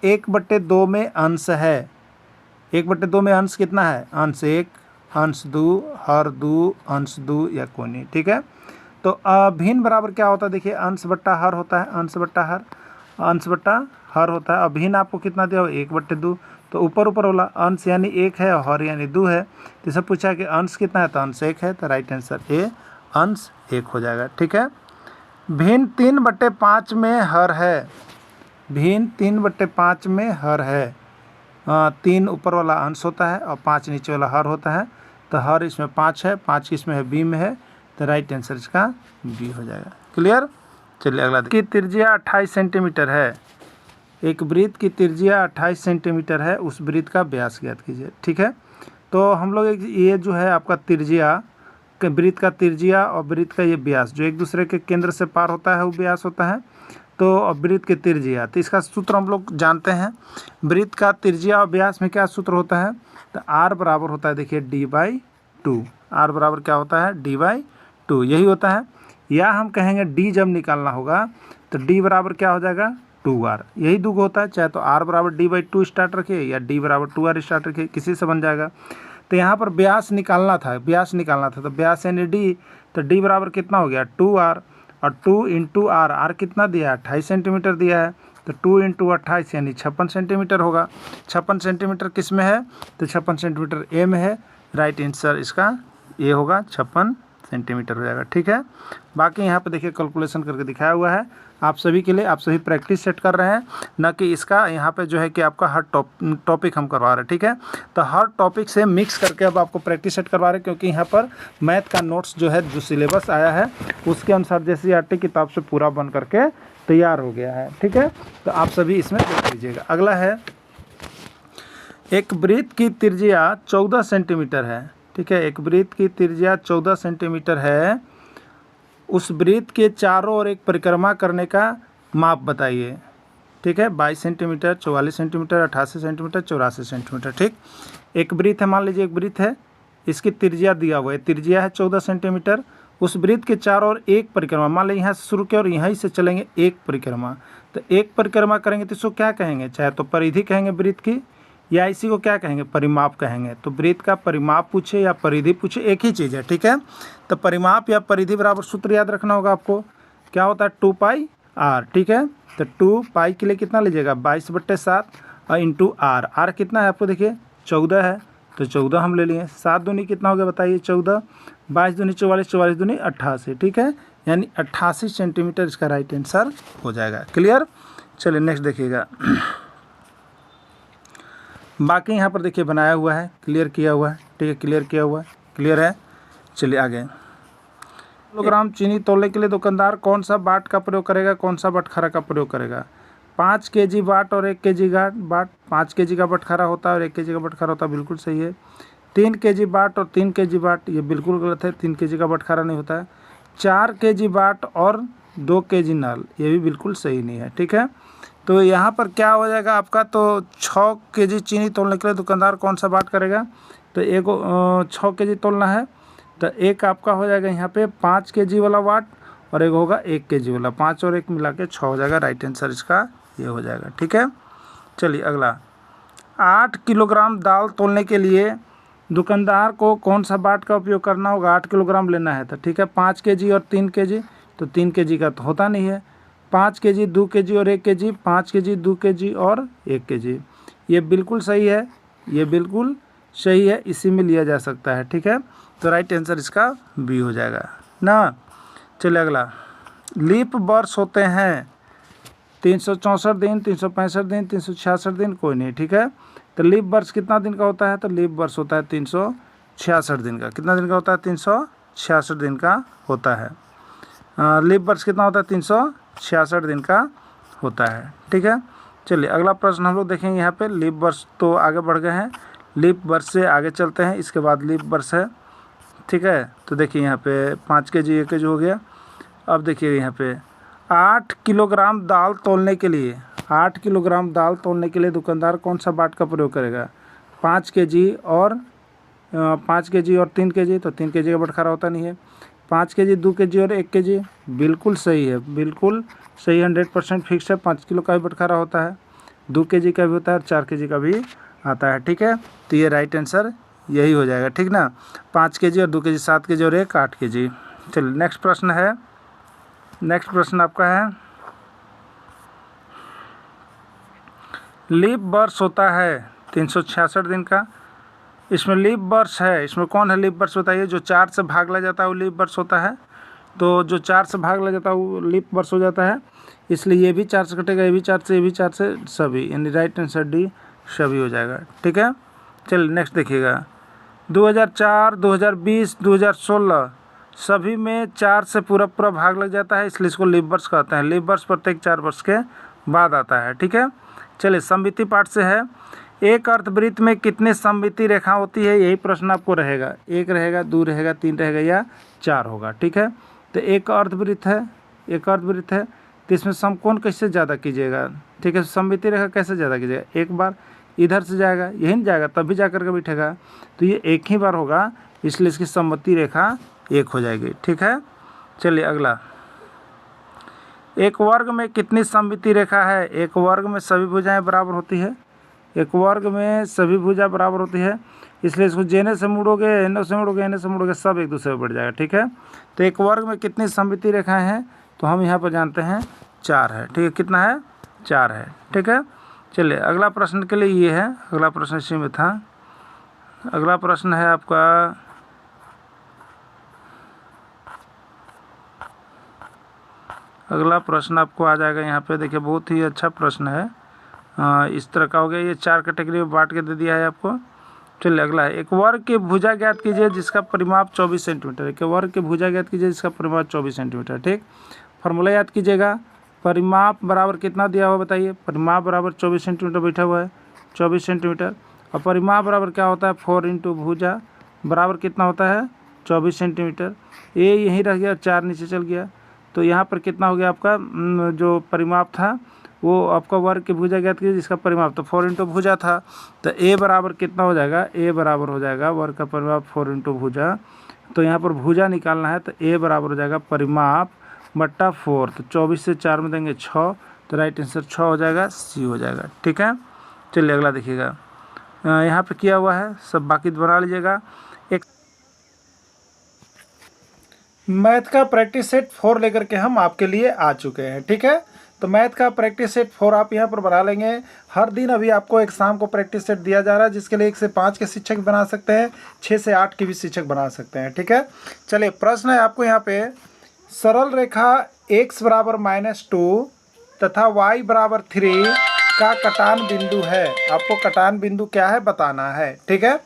1/2 में अंश है, 1/2 में अंश कितना है, अंश 1, अंश 2, हर 2, अंश 2 या कोई नहीं। ठीक है, तो अभिन्न बराबर क्या होता है, देखिए अंश बट्टा हर होता है, अंश बट्टा हर होता है। अभिन्न आपको कितना दिया हो, 1/2, तो ऊपर वाला अंश यानी 1 है और हर यानी 2 है, तो इसे पूछा कि अंश कितना है, तो अंश 1 है, तो राइट आंसर A, अंश 1 हो जाएगा। ठीक है, भिन्न 3/5 में हर है, भिन्न 3/5 में हर है, 3 ऊपर वाला अंश होता है और 5 नीचे वाला हर होता है, तो हर इसमें 5 है, 5 इसमें है, B में है, तो राइट आंसर इसका B हो जाएगा। क्लियर, चलिए अगला। की त्रिज्या 28 सेंटीमीटर है, एक वृत्त की त्रिज्या 28 सेंटीमीटर है, उस वृत्त का व्यास ज्ञात कीजिए। ठीक है, तो हम लोग ये जो है आपका त्रिज्या, वृत्त का त्रिज्या और वृत्त का ये व्यास जो एक दूसरे के केंद्र से पार होता है वो व्यास होता है। तो वृत्त की त्रिज्या, तो इसका सूत्र हम लोग जानते हैं। वृत्त का त्रिज्या और व्यास में क्या सूत्र होता है? तो आर बराबर होता है, देखिए d/2। आर बराबर क्या होता है? d/2, यही होता है। या हम कहेंगे d जब निकालना होगा तो d बराबर क्या हो जाएगा? 2r, यही दुग होता है। चाहे तो r बराबर d/2 स्टार्ट रखिए या d बराबर 2r स्टार्ट रखिए, किसी से बन जाएगा। तो यहाँ पर व्यास निकालना था, तो व्यास यानी d, तो d बराबर कितना हो गया? 2r, और 2 × r, r कितना दिया है? 28 सेंटीमीटर दिया है, तो 2 × 28 यानी 56 सेंटीमीटर होगा। 56 सेंटीमीटर किस में है? तो 56 सेंटीमीटर ए में है। राइट आंसर इसका ये होगा, 56 सेंटीमीटर हो जाएगा। ठीक है, बाकी यहाँ पे देखिए कैलकुलेशन करके दिखाया हुआ है आप सभी के लिए। आप सभी प्रैक्टिस सेट कर रहे हैं, न कि इसका यहाँ पे जो है कि आपका हर टॉपिक हम करवा रहे हैं। ठीक है, तो हर टॉपिक से मिक्स करके अब आपको प्रैक्टिस सेट करवा रहे हैं, क्योंकि यहाँ पर मैथ का नोट्स जो है, जो सिलेबस आया है उसके अनुसार जैसे आरटी किताब से पूरा बन करके तैयार हो गया है। ठीक है, तो आप सभी इसमें देख लीजिएगा। अगला है, एक वृत्त की त्रिज्या 14 सेंटीमीटर है। ठीक है, एक वृत्त की त्रिज्या 14 सेंटीमीटर है, उस वृत्त के चारों ओर एक परिक्रमा करने का माप बताइए। ठीक है, 22 सेंटीमीटर, 44 सेंटीमीटर, 88 सेंटीमीटर, 84 सेंटीमीटर। ठीक, एक वृत्त है, मान लीजिए एक वृत्त है, इसकी त्रिज्या दिया हुआ है, त्रिज्या है 14 सेंटीमीटर। उस वृत्त के चारों ओर एक परिक्रमा, मान लीजिए यहाँ से शुरू किया और यहीं से चलेंगे एक परिक्रमा। तो एक परिक्रमा करेंगे तो इसको क्या कहेंगे? चाहे तो परिधि कहेंगे वृत्त की, या इसी को क्या कहेंगे? परिमाप कहेंगे। तो वृत्त का परिमाप पूछे या परिधि पूछे, एक ही चीज़ है। ठीक है, तो परिमाप या परिधि बराबर सूत्र याद रखना होगा आपको, क्या होता है? 2πr। ठीक है, तो 2π के लिए कितना लीजिएगा? 22/7 और इंटू r। r कितना है आपको? देखिए 14 है, तो 14 हम ले लिए। 7 दूनी कितना हो गया बताइए? 14, 22 दूनी 44, 44 दूनी 88। ठीक है, यानी 88 सेंटीमीटर इसका राइट आंसर हो जाएगा। क्लियर? चलिए नेक्स्ट देखिएगा। बाकी यहाँ पर देखिए बनाया हुआ है, क्लियर किया हुआ है। ठीक है, क्लियर किया हुआ है, क्लियर है। चलिए आगे। किलोग्राम चीनी तोलने के लिए दुकानदार कौन सा बाट का प्रयोग करेगा, कौन सा बटखरा का प्रयोग करेगा? 5 kg बाट और 1 kg बाट। 5 kg का बटखरा होता है और 1 kg का बटखरा होता है, बिल्कुल सही है। 3 kg बाट और 3 kg बाट, ये बिल्कुल गलत है, 3 kg का बटखरा नहीं होता है। 4 kg बाट और 2 kg नल, ये भी बिल्कुल सही नहीं है। ठीक है, तो यहाँ पर क्या हो जाएगा आपका? तो 6 kg चीनी तोलने के लिए दुकानदार कौन सा बाट करेगा? तो एक 6 kg तोलना है, तो एक आपका हो जाएगा यहाँ पे 5 kg वाला वाट, और एक होगा 1 kg वाला। 5 और 1 मिला के 6 हो जाएगा। राइट आंसर इसका ये हो जाएगा। ठीक है, चलिए अगला। 8 किलोग्राम दाल तोलने के लिए दुकानदार को कौन सा बाट का उपयोग करना होगा? 8 किलोग्राम लेना है, तो ठीक है, 5 kg और 3 kg, तो 3 kg का तो होता नहीं है। 5 kg, 2 kg और 1 kg, 5 kg, 2 kg और 1 kg, ये बिल्कुल सही है, ये बिल्कुल सही है, इसी में लिया जा सकता है। ठीक है, तो राइट आंसर इसका बी हो जाएगा ना। चलिए अगला। लीप वर्ष होते हैं 364 दिन, 365 दिन, 366 दिन, कोई नहीं। ठीक है, तो लीप वर्ष कितना दिन का होता है? तो लीप वर्ष होता है 366 दिन का। कितना दिन का होता है? 366 दिन का होता है। लीप वर्ष कितना होता है? 366 दिन का होता है। ठीक है, चलिए अगला प्रश्न हम लोग देखेंगे। यहाँ पे लीप वर्ष तो आगे बढ़ गए हैं, लीप वर्ष से आगे चलते हैं। इसके बाद लीप वर्ष है। ठीक है, तो देखिए यहाँ पे 5 kg 1 kg हो गया। अब देखिए यहाँ पे 8 किलोग्राम दाल तोलने के लिए, 8 किलोग्राम दाल तोलने के लिए दुकानदार कौन सा बाट का प्रयोग करेगा? 5 kg और 5 kg और 3 kg, तो 3 kg का बटखरा होता नहीं है। 5 kg, 2 kg और 1 kg, बिल्कुल सही है, बिल्कुल सही, 100% फिक्स है। 5 किलो का भी बटखरा होता है, 2 kg का भी होता है और 4 kg का भी आता है। ठीक है, तो ये राइट आंसर यही हो जाएगा। ठीक ना, 5 kg और 2 kg, 7 kg और 1 8 kg। चलिए नेक्स्ट प्रश्न है। नेक्स्ट प्रश्न आपका है, लीप वर्ष होता है 366 दिन का। इसमें लीप वर्ष है, इसमें कौन है लीप वर्ष बताइए? जो 4 से भाग लिया जाता है वो लीप वर्ष होता है। तो जो 4 से भाग लिया जाता है वो लीप वर्ष हो जाता है, इसलिए ये भी 4 से कटेगा, ये भी 4 से, ये भी 4 से, सभी, यानी राइट आंसर डी सभी हो जाएगा। ठीक है, चलिए नेक्स्ट देखिएगा। 2004, 2020, 2016 सभी में 4 से पूरा भाग लग जाता है, इसलिए इसको लीप वर्ष कहते हैं। लीप वर्ष प्रत्येक 4 वर्ष के बाद आता है। ठीक है, चलिए सममिति पाठ से है, एक अर्धवृत्त में कितने सममिति रेखा होती है, यही प्रश्न आपको रहेगा। 1 रहेगा, 2 रहेगा, 3 रहेगा या 4 होगा। ठीक है, तो एक अर्धवृत्त है, तो इसमें समकोण कैसे ज़्यादा कीजिएगा। ठीक है, सममिति रेखा कैसे ज़्यादा कीजिएगा, एक बार इधर से जाएगा, यही नहीं जाएगा, तभी जा कर के बैठेगा, तो ये एक ही बार होगा, इसलिए इसकी सममिति रेखा 1 हो जाएगी। ठीक है, चलिए अगला, एक वर्ग में कितनी सममिति रेखा है। एक वर्ग में सभी भुजाएं बराबर होती है, एक वर्ग में सभी भुजा बराबर होती है, इसलिए इसको जेने से मुड़ोगे, एने से मुड़ोगे, एने से मुड़ोगे, सब एक दूसरे पर बढ़ जाएगा। ठीक है, तो एक वर्ग में कितनी सममिति रेखाएं हैं, तो हम यहाँ पर जानते हैं 4 है। ठीक है, कितना है, 4 है। ठीक है, चलिए अगला प्रश्न के लिए ये है, अगला प्रश्न इसी में था। अगला प्रश्न है आपका, अगला प्रश्न आपको आ जाएगा यहाँ पे, देखिए बहुत ही अच्छा प्रश्न है। इस तरह का हो गया, ये 4 कैटेगरी में बांट के दे दिया है आपको। चलिए अगला है, एक वर्ग की भुजा ज्ञात कीजिए जिसका परिमाप 24 सेंटीमीटर। एक वर्ग की भुजा ज्ञात कीजिए जिसका परिमाप 24 सेंटीमीटर। ठीक, फॉर्मूला याद कीजिएगा, परिमाप बराबर कितना दिया हुआ बताइए, परिमाप बराबर 24 सेंटीमीटर बैठा हुआ है, 24 सेंटीमीटर, और परिमाप बराबर क्या होता है, 4 इंटू भुजा बराबर कितना होता है, 24 सेंटीमीटर। ये यहीं रह गया, 4 नीचे चल गया, तो यहाँ पर कितना हो गया आपका, जो परिमाप था वो आपका वर्ग की भुजा ज्ञात कीजिए जिसका परिमाप तो 4 इंटू भुजा था, तो ए बराबर कितना हो जाएगा, ए बराबर हो जाएगा वर्ग का परिमाप 4 इंटू भुजा, तो यहाँ पर भुजा निकालना है, तो ए बराबर हो जाएगा परिमाप बट्टा 4, तो 24 से 4 में देंगे 6, तो राइट आंसर 6 हो जाएगा, सी हो जाएगा। ठीक है, चलिए अगला देखिएगा, यहाँ पे किया हुआ है, सब बाकी बना लीजिएगा। एक मैथ का प्रैक्टिस सेट 4 लेकर के हम आपके लिए आ चुके हैं। ठीक है, तो मैथ का प्रैक्टिस सेट 4 आप यहाँ पर बना लेंगे। हर दिन अभी आपको एग्जाम को प्रैक्टिस सेट दिया जा रहा है, जिसके लिए 1 से 5 के शिक्षक बना सकते हैं, 6 से 8 के भी शिक्षक बना सकते हैं। ठीक है, चलिए प्रश्न है आपको यहाँ पे, सरल रेखा x बराबर -2 तथा y बराबर 3 का कटान बिंदु है। आपको कटान बिंदु क्या है बताना है। ठीक है,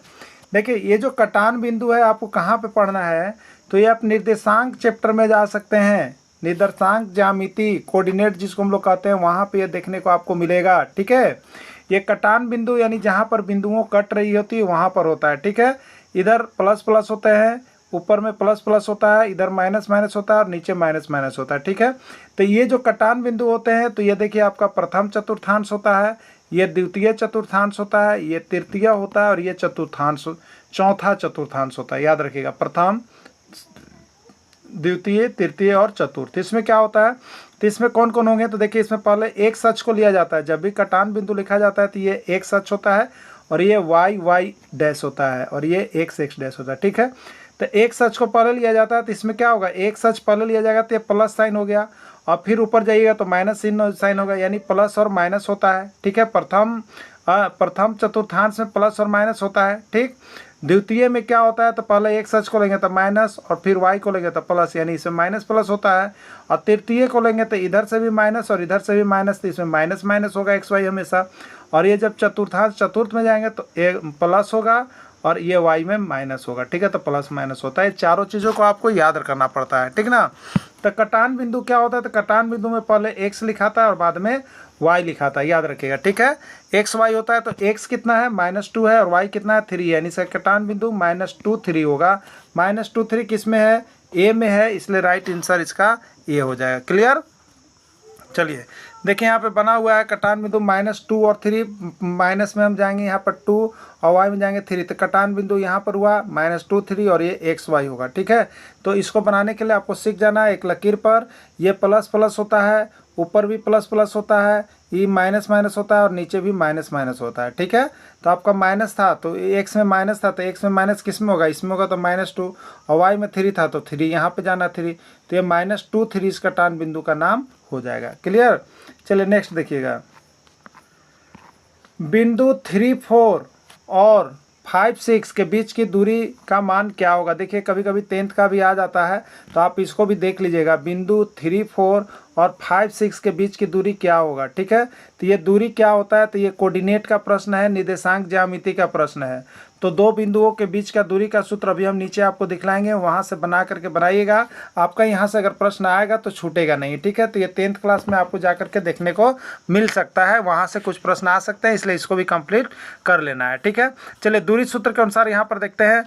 देखिए ये जो कटान बिंदु है आपको कहाँ पे पढ़ना है, तो ये आप निर्देशांक चैप्टर में जा सकते हैं, निर्देशांक ज्यामिति कोऑर्डिनेट जिसको हम लोग कहते हैं, वहाँ पे ये देखने को आपको मिलेगा। ठीक है, ये कटान बिंदु यानी जहाँ पर बिंदुओं कट रही होती है वहाँ पर होता है। ठीक है, इधर प्लस प्लस होते हैं, ऊपर में प्लस प्लस होता है, इधर माइनस माइनस होता है और नीचे माइनस माइनस होता है। ठीक है, तो ये जो कटान बिंदु होते हैं, तो ये देखिए आपका प्रथम चतुर्थांश होता है, ये द्वितीय चतुर्थांश होता है, ये तृतीय होता है और ये चतुर्थांश, चौथा चतुर्थांश होता है। याद रखिएगा, प्रथम, द्वितीय, तृतीय और चतुर्थ। इसमें क्या होता है, तो इसमें कौन कौन होंगे, तो देखिए इसमें पहले एक सच को लिया जाता है। जब भी कटान बिंदु लिखा जाता है तो ये एक सच होता है और ये वाई वाई डैश होता है और ये एक्स एक्स डैश होता है। ठीक है, तो एक सच को पहले लिया जाता है, तो इसमें क्या होगा, एक सच पहले लिया जाएगा तो ये प्लस साइन हो गया, और फिर ऊपर जाइएगा तो माइनस साइन होगा, यानी प्लस और माइनस होता है। ठीक है, प्रथम चतुर्थांश में प्लस और माइनस होता है। ठीक, द्वितीय में क्या होता है, तो पहले एक सच को लेंगे तो माइनस और फिर वाई को लेंगे तो प्लस, यानी इसमें माइनस प्लस होता है, और तृतीय को लेंगे तो इधर से भी माइनस और इधर से भी माइनस, तो इसमें माइनस माइनस होगा एक्स वाई हमेशा। और ये जब चतुर्थ में जाएंगे तो एक प्लस होगा और ये वाई में माइनस होगा। ठीक है, तो प्लस माइनस होता है। चारों चीज़ों को आपको याद रखना पड़ता है। ठीक ना, तो कटान बिंदु क्या होता है, तो कटान बिंदु में पहले एक्स लिखा था और बाद में y लिखा था, याद रखिएगा। ठीक है, एक्स वाई होता है, तो x कितना है, -2 है और y कितना है, 3 है, यानी कटान बिंदु -2 3 होगा। -2 3 किस में है, a में है, इसलिए राइट आंसर इसका a हो जाएगा। क्लियर, चलिए देखिए यहाँ पे बना हुआ है कटान बिंदु -2 और 3, माइनस में हम जाएंगे यहाँ पर 2 और y में जाएंगे 3, तो कटान बिंदु यहाँ पर हुआ -2 3 और ये एक्स वाई होगा। ठीक है, तो इसको बनाने के लिए आपको सीख जाना है एक लकीर पर, ये प्लस प्लस होता है, ऊपर भी प्लस प्लस होता है, ये माइनस माइनस होता है और नीचे भी माइनस माइनस होता है। ठीक है, तो आपका माइनस था तो एक्स में माइनस था, तो एक्स में माइनस किस में होगा, इसमें होगा, तो -2, और वाई में 3 था तो 3 यहाँ पे जाना 3, तो ये -2 3 इस कटान बिंदु का नाम हो जाएगा। क्लियर, चलिए नेक्स्ट देखिएगा, बिंदु 3 4 और 5 6 के बीच की दूरी का मान क्या होगा। देखिए कभी कभी 10th का भी आ जाता है, तो आप इसको भी देख लीजिएगा, बिंदु 3 4 और 5 6 के बीच की दूरी क्या होगा। ठीक है, तो ये दूरी क्या होता है, तो ये कोऑर्डिनेट का प्रश्न है, निर्देशांक ज्यामिति का प्रश्न है। तो दो बिंदुओं के बीच का दूरी का सूत्र अभी हम नीचे आपको दिखलाएंगे, वहाँ से बना करके बनाइएगा। आपका यहाँ से अगर प्रश्न आएगा तो छूटेगा नहीं, ठीक है। तो ये 10th क्लास में आपको जा करके देखने को मिल सकता है, वहाँ से कुछ प्रश्न आ सकते हैं, इसलिए इसको भी कंप्लीट कर लेना है, ठीक है। चलिए दूरी सूत्र के अनुसार यहाँ पर देखते हैं।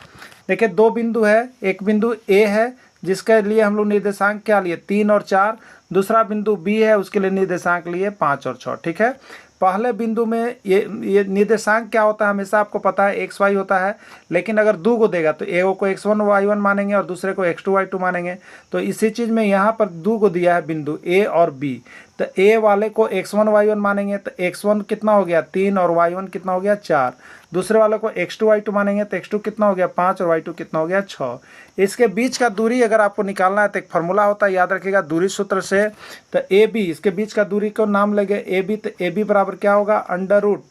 देखिए दो बिंदु है, एक बिंदु ए है जिसके लिए हम लोग निर्देशांक क्या लिए 3 और 4, दूसरा बिंदु बी है उसके लिए निर्देशांक लिए 5 और 6, ठीक है। पहले बिंदु में ये निर्देशांक क्या होता है हमेशा आपको पता है एक्स वाई होता है, लेकिन अगर दो को देगा तो ए को x1 y1 मानेंगे और दूसरे को x2 y2 मानेंगे। तो इसी चीज़ में यहाँ पर दो को दिया है बिंदु ए और बी, तो ए वाले को x1 y1 मानेंगे तो x1 कितना हो गया 3 और y1 कितना हो गया 4, दूसरे वाले को x2 y2 मानेंगे तो x2 कितना हो गया 5 और y2 कितना हो गया 6। इसके बीच का दूरी अगर आपको निकालना है तो एक फार्मूला होता है, याद रखिएगा दूरी सूत्र से। तो ए बी इसके बीच का दूरी को नाम लगे ए बी, तो ए बी बराबर क्या होगा अंडर रूट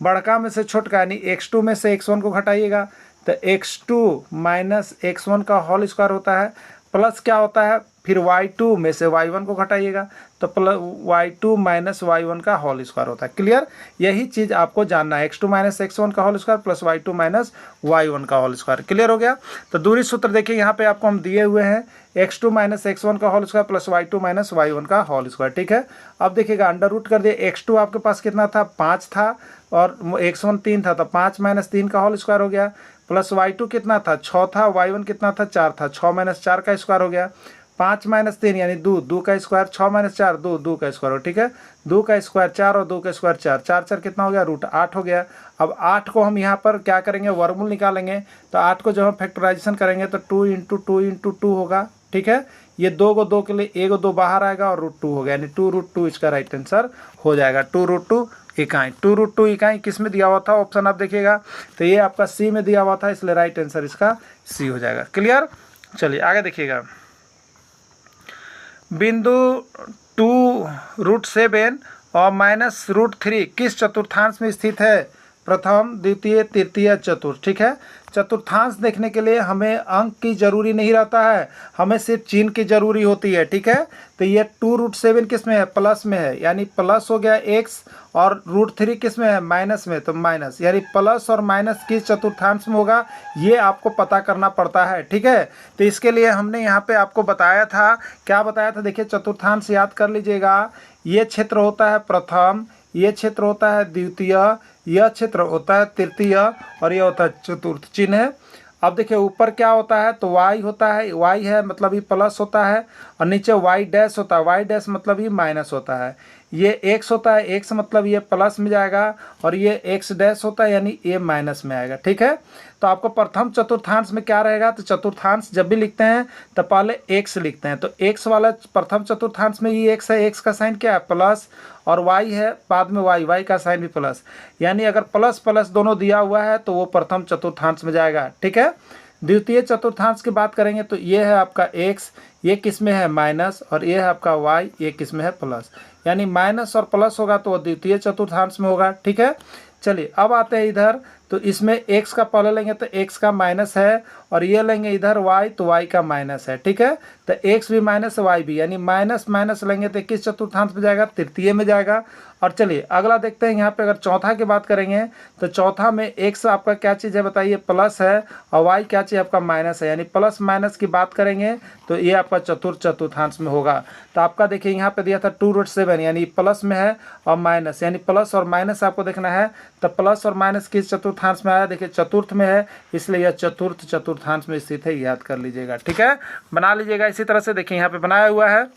बड़का में से छोटका यानी x2 में से x1 को घटाइएगा तो x2 माइनस x1 का होल स्क्वायर होता है, प्लस क्या होता है फिर y2 में से y1 को घटाइएगा तो प्लस y2 माइनस y1 का होल स्क्वायर होता है। क्लियर, यही चीज़ आपको जानना है, x2 माइनस x1 का whole square plus y2 minus y1 का होल स्क्वायर। क्लियर हो गया। तो दूरी सूत्र देखिए यहाँ पे आपको हम दिए हुए हैं x2 माइनस x1 का whole square plus y2 minus y1 का होल स्क्वायर, ठीक है। अब देखिएगा अंडर रूट कर दिए, x2 आपके पास कितना था 5 था और x1 3 था, तो 5 माइनस 3 का होल स्क्वायर हो गया, प्लस y2 कितना था 6 था, y1 कितना था 4 था, 6 माइनस 4 का स्क्वायर हो गया, 5 माइनस 3 यानी 2, 2 का स्क्वायर, 6 माइनस 4 2, 2 का स्क्वायर हो, ठीक है। 2 का स्क्वायर 4 और 2 का स्क्वायर 4, 4 4 कितना हो गया रूट 8 हो गया। अब 8 को हम यहाँ पर क्या करेंगे वर्गमूल निकालेंगे, तो 8 को जब हम फैक्टराइजेशन करेंगे तो 2 इंटू 2 इंटू 2 होगा, ठीक है। ये 2 को 2 के लिए एक 2 बाहर आएगा और रूट 2 हो गया, यानी 2 रूट 2 इसका राइट आंसर हो जाएगा। 2 रूट 2 इकाई, 2 रूट 2 इकाई किस में दिया हुआ था ऑप्शन आप देखिएगा, तो ये आपका सी में दिया हुआ था, इसलिए राइट आंसर इसका सी हो जाएगा। क्लियर, चलिए आगे देखिएगा। बिंदु 2 रूट 7 और माइनस रूट 3 किस चतुर्थांश में स्थित है, प्रथम द्वितीय तृतीय चतुर्थ, ठीक है। चतुर्थांश देखने के लिए हमें अंक की जरूरी नहीं रहता है, हमें सिर्फ चिन्ह की जरूरी होती है, ठीक है। तो ये 2 रूट 7 किस में है प्लस में है, यानी प्लस हो गया x, और रूट 3 किस में है माइनस में, तो माइनस, यानी प्लस और माइनस किस चतुर्थांश में होगा ये आपको पता करना पड़ता है, ठीक है। तो इसके लिए हमने यहाँ पे आपको बताया था, क्या बताया था देखिए, चतुर्थांश याद कर लीजिएगा। ये क्षेत्र होता है प्रथम, ये क्षेत्र होता है द्वितीय, यह क्षेत्र होता है तृतीय और यह होता है चतुर्थ चिन्ह है। अब देखिए ऊपर क्या होता है, तो y होता है, y है मतलब ये प्लस होता है, और नीचे y डैश होता है, y डैश मतलब ये माइनस होता है। ये x होता है, x मतलब ये प्लस में जाएगा, और ये x डैश होता है यानी ये माइनस में आएगा, ठीक है। तो आपको प्रथम चतुर्थांश में क्या रहेगा, तो चतुर्थांश जब भी लिखते हैं तो पहले x लिखते हैं, तो x वाला प्रथम चतुर्थांश में ये x है, x का साइन क्या है प्लस, और y है बाद में y का साइन भी प्लस, यानी अगर प्लस प्लस दोनों दिया हुआ है तो वो प्रथम चतुर्थांश में जाएगा, ठीक है। द्वितीय चतुर्थांश की बात करेंगे तो ये है आपका x, ये किस में है माइनस, और ये है आपका y, ये किस में है प्लस, यानी माइनस और प्लस होगा तो वो द्वितीय चतुर्थांश में होगा, ठीक है। चलिए अब आते हैं इधर, तो इसमें x का पहले लेंगे तो x का माइनस है, और ये लेंगे इधर y तो y का माइनस है, ठीक है। तो x भी माइनस y भी, यानी माइनस माइनस लेंगे तो किस चतुर्थांश में जाएगा, तृतीय में जाएगा। और चलिए अगला देखते हैं, यहाँ पे अगर चौथा की बात करेंगे तो चौथा में x आपका क्या चीज़ है बताइए, प्लस है, और y क्या चीज़ आपका माइनस है, यानी प्लस माइनस की बात करेंगे तो ये आपका चतुर्थ चतुर्थांश में होगा। तो आपका देखिए यहाँ पे दिया था 2 रूट 7 यानी प्लस में है और माइनस, यानी प्लस और माइनस आपको देखना है, तो प्लस और माइनस किस चतुर्थांश में आया, देखिए चतुर्थ में है, इसलिए यह चतुर्थ चतुर्थांश में स्थित है, याद कर लीजिएगा, ठीक है, बना लीजिएगा। इसी तरह से देखिए यहाँ पे बनाया हुआ है,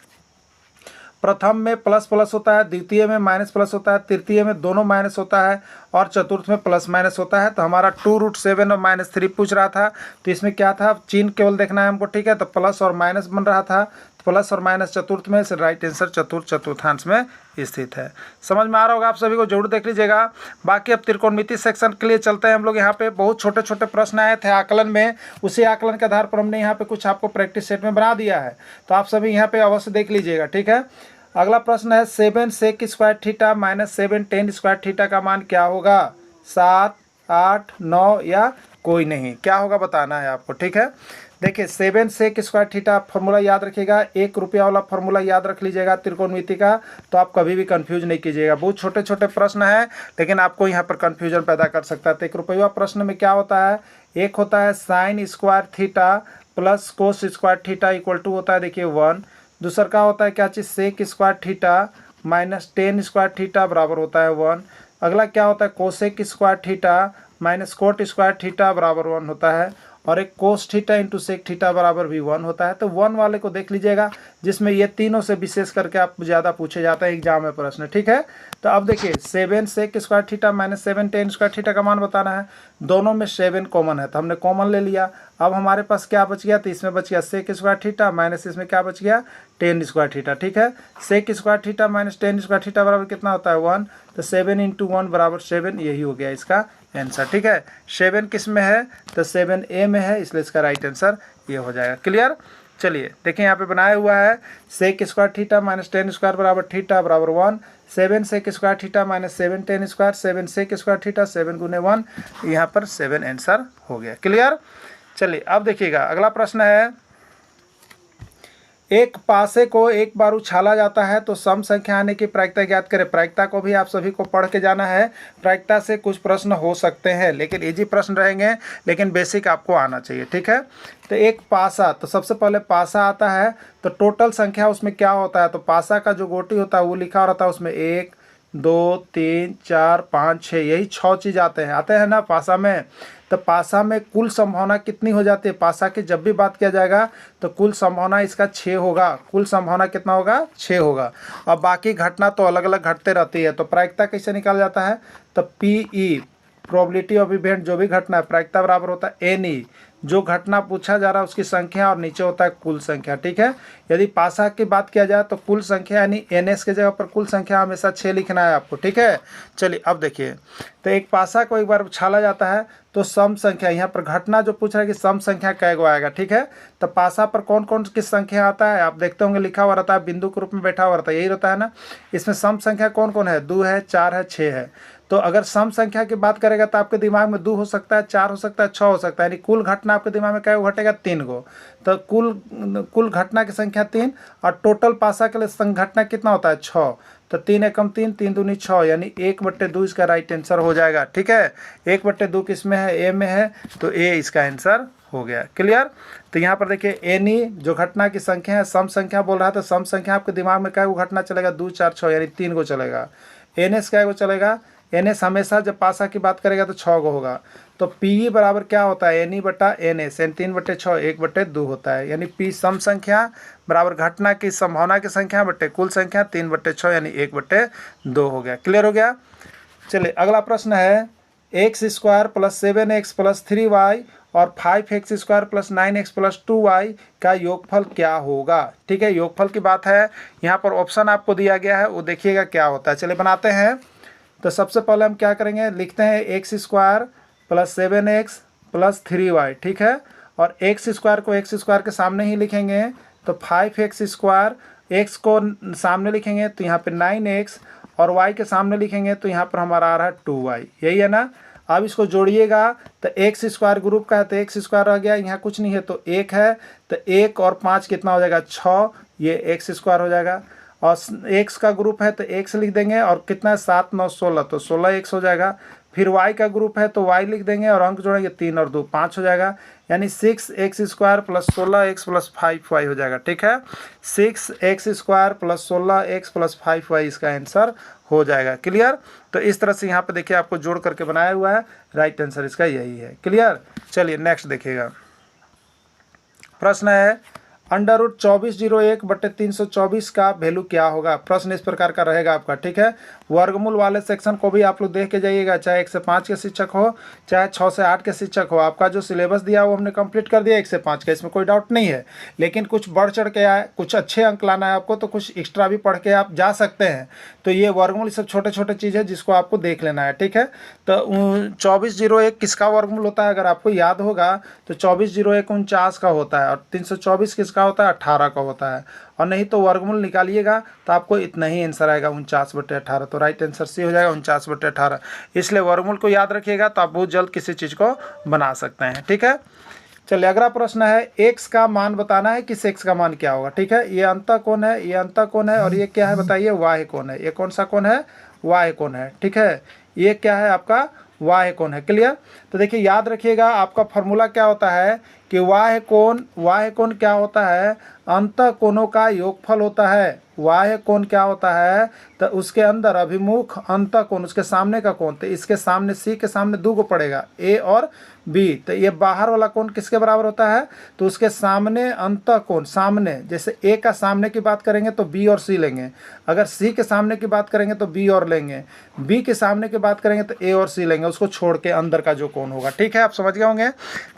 प्रथम में प्लस प्लस होता है, द्वितीय में माइनस प्लस होता है, तृतीय में दोनों माइनस होता है, और चतुर्थ में प्लस माइनस होता है। तो हमारा 2 रूट 7 और माइनस 3 पूछ रहा था, तो इसमें क्या था चिन्ह केवल देखना है हमको, ठीक है। तो प्लस और माइनस बन रहा था, तो प्लस और माइनस चतुर्थ में से राइट आंसर चतुर्थ चतुर्थांश में स्थित है। समझ में आ रहा होगा आप सभी को, जरूर देख लीजिएगा। बाकी अब त्रिकोणमिति सेक्शन के लिए चलते हैं हम लोग। यहाँ पे बहुत छोटे छोटे प्रश्न आए थे आकलन में, उसी आकलन के आधार पर हमने यहाँ पे कुछ आपको प्रैक्टिस सेट में बना दिया है, तो आप सभी यहाँ पे अवश्य देख लीजिएगा, ठीक है। अगला प्रश्न है 7 sec square theta minus 7 tan square theta का मान क्या होगा, 7 8 9 या कोई नहीं, क्या होगा बताना है आपको, ठीक है। देखिए 7 सेक स्क्वायर थीटा फॉर्मूला याद रखिएगा, 1 रुपया वाला फॉर्मूला याद रख लीजिएगा त्रिकोणमिति का, तो आप कभी भी कंफ्यूज नहीं कीजिएगा। बहुत छोटे छोटे प्रश्न है लेकिन आपको यहाँ पर कंफ्यूजन पैदा कर सकता है। तो 1 रुपया प्रश्न में क्या होता है, एक होता है sine square theta plus cos square theta equal to होता है देखिए 1। दूसरा का होता है क्या चीज़, sec square theta minus tan square theta बराबर होता है 1। अगला क्या होता है, cosec square theta minus cot square theta बराबर 1 होता है। और एक cos theta into sec theta बराबर भी 1 होता है। तो 1 वाले को देख लीजिएगा, जिसमें ये तीनों से विशेष करके आप ज़्यादा पूछे जाता है एग्जाम में प्रश्न, ठीक है। तो अब देखिए 7 sec square theta minus 7 tan square theta का मान बताना है। दोनों में 7 कॉमन है तो हमने कॉमन ले लिया। अब हमारे पास क्या बच गया, तो इसमें बच गया सेक स्क्वायर थीटा माइनस इसमें क्या बच गया, टेन स्क्वायर थीटा, ठीक है। Sec square theta minus tan square theta बराबर कितना होता है 1, तो 7 इंटू 1 बराबर 7, यही हो गया इसका आंसर, ठीक है। 7 किस में है, तो 7A में है, इसलिए इसका राइट आंसर ये हो जाएगा। क्लियर। चलिए देखिए यहाँ पे बनाया हुआ है sec square theta minus tan square बराबर थीटा बराबर 1, 7 sec square theta minus 7 tan square, 7 sec square theta 7 गुने 1, यहाँ पर 7 आंसर हो गया। क्लियर। चलिए अब देखिएगा अगला प्रश्न है, एक पासे को एक बार उछाला जाता है तो सम संख्या आने की प्रायिकता ज्ञात करें। प्रायिकता को भी आप सभी को पढ़ के जाना है। प्रायिकता से कुछ प्रश्न हो सकते हैं लेकिन इजी प्रश्न रहेंगे, लेकिन बेसिक आपको आना चाहिए, ठीक है। तो एक पासा, तो सबसे पहले पासा आता है तो टोटल संख्या उसमें क्या होता है, तो पासा का जो गोटी होता है वो लिखा रहता है उसमें 1 2 3 4 5 6, यही 6 चीज़ आते हैं ना पासा में। तो पासा में कुल संभावना कितनी हो जाती है, पासा की जब भी बात किया जाएगा तो कुल संभावना इसका 6 होगा। कुल संभावना कितना होगा, 6 होगा। और बाकी घटना तो अलग अलग घटते रहती है। तो प्रायिकता कैसे निकाला जाता है, तो PE प्रोबेबिलिटी ऑफ इवेंट, जो भी घटना है प्रायिकता बराबर होता है NE, जो घटना पूछा जा रहा है उसकी संख्या और नीचे होता है कुल संख्या, ठीक है। यदि पासा की बात किया जाए तो कुल संख्या यानी NS के जगह पर कुल संख्या हमेशा 6 लिखना है आपको, ठीक है। चलिए अब देखिए, तो एक पासा को एक बार उछाला जाता है तो सम संख्या, यहाँ पर घटना जो पूछ रहा है कि सम संख्या कैगो आएगा, ठीक है। तो पासा पर कौन कौन किस संख्या आता है आप देखते होंगे, लिखा हुआ रहता है बिंदु के रूप में बैठा हुआ रहता है, यही रहता है ना। इसमें सम संख्या कौन कौन है, 2 है, 4 है, 6 है। तो अगर सम संख्या की बात करेगा तो आपके दिमाग में 2 हो सकता है, 4 हो सकता है, 6 हो सकता है, यानी कुल घटना आपके दिमाग में क्या घटेगा, 3 गो। तो कुल घटना की संख्या 3 और टोटल पासा के लिए घटना कितना होता है 6। तो 3 एकम 3, 3 दूनी 6, यानी 1/2 इसका राइट आंसर हो जाएगा, ठीक है। 1/2 किस में है, ए में है, तो ए इसका आंसर हो गया। क्लियर। तो यहाँ पर देखिए एनी जो घटना की संख्या है, सम संख्या बोल रहा है, तो सम संख्या आपके दिमाग में क्या घटना चलेगा, 2 4 6, यानी 3 गो चलेगा। NS क्या गो चलेगा, NS हमेशा जब पासा की बात करेगा तो 6 गो होगा। तो PE बराबर क्या होता है, NE बटा NS, यानी 3/6 1/2 होता है। यानी P सम संख्या बराबर घटना की संभावना की संख्या बटे कुल संख्या 3/6 यानी 1/2 हो गया। क्लियर हो गया। चलिए अगला प्रश्न है, x square plus 7x plus 3y और 5x square plus 9x plus 2y का योगफल क्या होगा। ठीक है, योगफल की बात है। यहाँ पर ऑप्शन आपको दिया गया है, वो देखिएगा क्या होता है। चलिए बनाते हैं। तो सबसे पहले हम क्या करेंगे, लिखते हैं x square plus 7x plus 3y, ठीक है। और x स्क्वायर को x स्क्वायर के सामने ही लिखेंगे, तो 5x स्क्वायर, x को सामने लिखेंगे तो यहाँ पे 9x, और y के सामने लिखेंगे तो यहाँ पर हमारा आ रहा है 2y, यही है ना। अब इसको जोड़िएगा तो x स्क्वायर ग्रुप का है तो x स्क्वायर रह गया, यहाँ कुछ नहीं है तो 1 है, तो 1 और 5 कितना हो जाएगा 6, ये x स्क्वायर हो जाएगा। और x का ग्रुप है तो x लिख देंगे, और कितना है 7 9 16, तो 16x हो जाएगा। फिर y का ग्रुप है तो y लिख देंगे, और अंक जोड़ेंगे 3 और 2 5 हो जाएगा, यानी 6x square plus 16x plus 5y हो जाएगा। ठीक है, 6x square plus 16x plus 5y इसका आंसर हो जाएगा। क्लियर। तो इस तरह से यहाँ पे देखिए आपको जोड़ करके बनाया हुआ है, राइट आंसर इसका यही है। क्लियर। चलिए नेक्स्ट देखिएगा। प्रश्न है √2401/324 का वैल्यू क्या होगा। प्रश्न इस प्रकार का रहेगा आपका। ठीक है, वर्गमूल वाले सेक्शन को भी आप लोग देख के जाइएगा, चाहे 1 से 5 के शिक्षक हो चाहे 6 से 8 के शिक्षक हो। आपका जो सिलेबस दिया वो हमने कंप्लीट कर दिया 1 से 5 का, इसमें कोई डाउट नहीं है। लेकिन कुछ बढ़ चढ़ के आए, कुछ अच्छे अंक लाना है आपको, तो कुछ एक्स्ट्रा भी पढ़ के आप जा सकते हैं। तो ये वर्गमूल सब छोटे छोटे चीज़ है जिसको आपको देख लेना है। ठीक है, तो 2401 किसका वर्गमूल होता है, अगर आपको याद होगा तो 2401 49 का होता है, और 324 किसका होता है 18 का होता है। और नहीं तो वर्गमूल निकालिएगा तो आपको इतना ही आंसर आएगा 49/18, तो राइट आंसर सी हो जाएगा 49/18। इसलिए वर्गमूल को याद रखिएगा तो आप बहुत जल्द किसी चीज़ को बना सकते हैं। ठीक है, चलिए अगला प्रश्न है, x का मान बताना है कि x का मान क्या होगा। ठीक है, ये अंतःकोण है, ये अंतःकोण है, और ये क्या है बताइए, वाह्य कोण है। ये कौन सा कोण है, वाह्य कोण है। ठीक है, ये क्या है आपका, वाह्य कोण है। क्लियर। तो देखिए याद रखिएगा, आपका फॉर्मूला क्या होता है कि वाह्य कोण क्या होता है, अंतःकोणों का योगफल होता है। वाह्य कोण क्या होता है, तो उसके अंदर अभिमुख अंतःकोण, उसके सामने का कोण, तो इसके सामने सी के सामने दो को पड़ेगा, ए और बी। तो ये बाहर वाला कोण किसके बराबर होता है, तो उसके सामने अंतःकोण, सामने जैसे ए का सामने की बात करेंगे तो बी और सी लेंगे, अगर सी के सामने की बात करेंगे तो बी और लेंगे, बी के सामने की बात करेंगे तो ए और सी लेंगे, उसको छोड़ के अंदर का जो कोण होगा। ठीक है, आप समझ गए होंगे।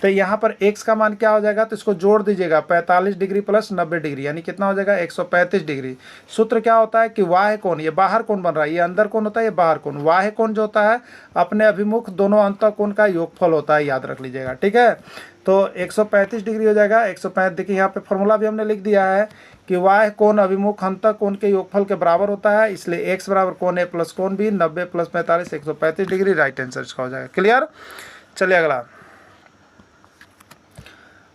तो यहाँ पर x का मान क्या हो जाएगा, तो इसको जोड़ दीजिएगा, 45 डिग्री प्लस 90 डिग्री, यानी कितना हो जाएगा, 135 डिग्री। सूत्र क्या होता है कि वाह्य कोण, ये बाहर कोण बन रहा है, ये अंदर कोण होता है, ये बाहर कोण। वाह्य कोण जो होता है अपने अभिमुख दोनों अंतःकोण का योगफल होता है, याद रख लीजिएगा। ठीक है, तो 135 डिग्री हो जाएगा। 135, देखिए यहाँ पे फॉर्मूला भी हमने लिख दिया है कि वाह्य कोण अभिमुख अंतःकोण के योगफल के बराबर होता है, इसलिए x बराबर कोण a प्लस कोण b, 90 plus 45 135 degree, right answer इसका हो जाएगा। क्लियर। चलिए अगला,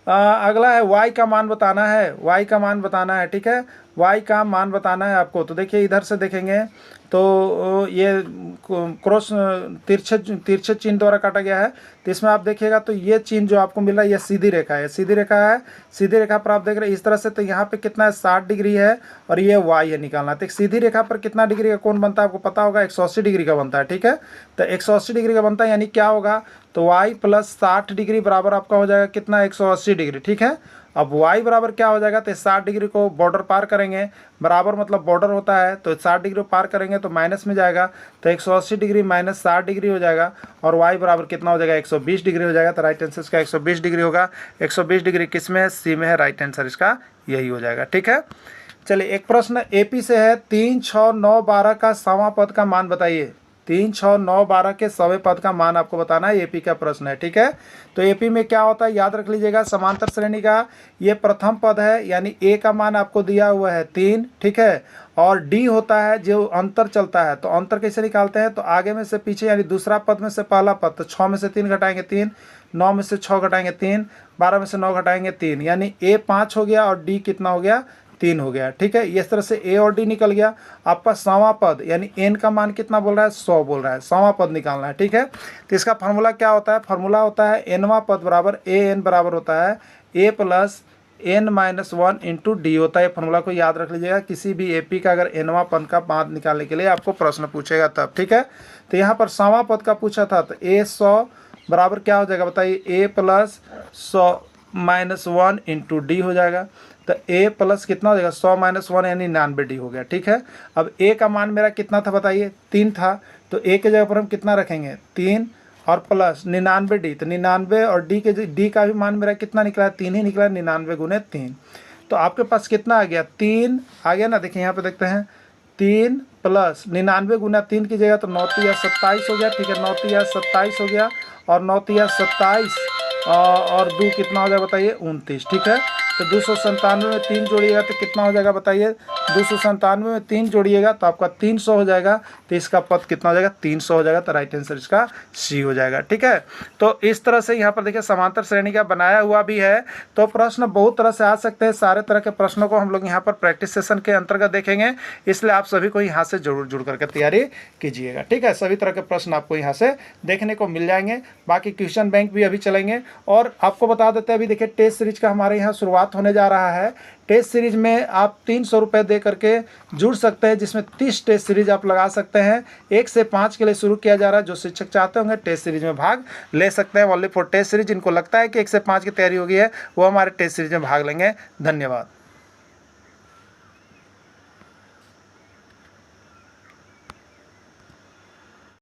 अगला है y का मान बताना है, y का मान बताना है। ठीक है, y का मान बताना है आपको। तो देखिए इधर से देखेंगे तो ये क्रॉस तिरछे चिन्ह द्वारा काटा गया है, तो इसमें आप देखिएगा तो ये चिन्ह जो आपको मिल रहा है ये सीधी रेखा है, सीधी रेखा है, सीधी रेखा पर आप देख रहे हैं इस तरह से। तो यहाँ पे कितना है, 60 डिग्री है, और ये y है निकालना। तो एक सीधी रेखा पर कितना डिग्री का कोण बनता है आपको पता होगा, 180 डिग्री का बनता है। ठीक है, तो 180 डिग्री का बनता है, यानी क्या होगा, तो y प्लस 60 डिग्री बराबर आपका हो जाएगा कितना, 180 डिग्री। ठीक है, अब y बराबर क्या हो जाएगा, तो 60 डिग्री को बॉर्डर पार करेंगे, बराबर मतलब बॉर्डर होता है, तो 60 डिग्री पार करेंगे तो माइनस में जाएगा, तो 180 डिग्री माइनस 60 डिग्री हो जाएगा, और y बराबर कितना हो जाएगा, 120 डिग्री हो जाएगा। तो राइट आंसर इसका 120 डिग्री होगा। 120 डिग्री किस में है, सी में है, राइट आंसर इसका यही हो जाएगा। ठीक है, चलिए एक प्रश्न एपी से है, 3, 6, 9, 12 का सवां पद का मान बताइए। 3, 6, 9, 12 के सवे पद का मान आपको बताना है, एपी का प्रश्न है। ठीक है, तो एपी में क्या होता है याद रख लीजिएगा, समांतर श्रेणी का ये प्रथम पद है, यानी ए का मान आपको दिया हुआ है 3। ठीक है, और डी होता है जो अंतर चलता है, तो अंतर कैसे निकालते हैं, तो आगे में से पीछे, यानी दूसरा पद में से पहला पद, तो 6 में से 3 घटाएंगे 3, 9 में से 6 घटाएंगे 3, 12 में से 9 घटाएंगे 3, यानी ए 5 हो गया और डी कितना हो गया, 3 हो गया। ठीक है, इस तरह से ए और डी निकल गया। आपका सवां पद यानी एन का मान कितना बोल रहा है, 100 बोल रहा है, सवां पद निकालना है। ठीक है, तो इसका फार्मूला क्या होता है, फार्मूला होता है एनवां पद बराबर ए एन बराबर होता है a plus n minus 1 into d होता है। फार्मूला को याद रख लीजिएगा, किसी भी एपी का अगर एनवां पद का मान निकालने के लिए आपको प्रश्न पूछेगा तब। ठीक है, तो यहाँ पर सवां पद का पूछा था, तो ए 100 बराबर क्या हो जाएगा बताइए, ए प्लस 100 माइनस 1 इंटू डी हो जाएगा। तो a प्लस कितना हो जाएगा, 100 माइनस 1 यानी 99 डी हो गया। ठीक है, अब a का मान मेरा कितना था बताइए, 3 था, तो a के जगह पर हम कितना रखेंगे, 3 और प्लस 99 डी, तो 99 और डी का भी मान मेरा कितना निकला है, 3 ही निकला है, 99 गुने 3। तो आपके पास कितना आ गया, 3 आ गया ना। देखिए यहाँ पे देखते हैं, 3 प्लस 99 गुना 3 की जगह तो 9 या 27 हो गया। ठीक है, 9 या 27 हो गया, और 9 या 27 और 2 कितना हो जाएगा बताइए, 29। ठीक है, तो 297 में 3 जोड़िएगा तो कितना हो जाएगा बताइए, 297 में 3 जोड़िएगा तो आपका 300 हो जाएगा। तो इसका पद कितना हो जाएगा, 300 हो जाएगा। तो राइट आंसर इसका सी हो जाएगा। ठीक है, तो इस तरह से यहाँ पर देखिए समांतर श्रेणी का बनाया हुआ भी है। तो प्रश्न बहुत तरह से आ सकते हैं, सारे तरह के प्रश्नों को हम लोग यहाँ पर प्रैक्टिस सेशन के अंतर्गत देखेंगे, इसलिए आप सभी को यहाँ से जरूर जुड़ करके तैयारी कीजिएगा। ठीक है, सभी तरह के प्रश्न आपको यहाँ से देखने को मिल जाएंगे। बाकी क्वेश्चन बैंक भी अभी चलेंगे, और आपको बता देते हैं अभी देखिए टेस्ट सीरीज का हमारे यहाँ शुरुआत होने जा रहा है। टेस्ट सीरीज में आप 300 रुपये दे करके जुड़ सकते हैं, जिसमें 30 टेस्ट सीरीज आप लगा सकते हैं। 1 से 5 के लिए शुरू किया जा रहा है। जो शिक्षक चाहते होंगे टेस्ट सीरीज में भाग ले सकते हैं। ओनली फॉर टेस्ट सीरीज, जिनको लगता है कि 1 से 5 की तैयारी हो गई है वो हमारे टेस्ट सीरीज में भाग लेंगे। धन्यवाद।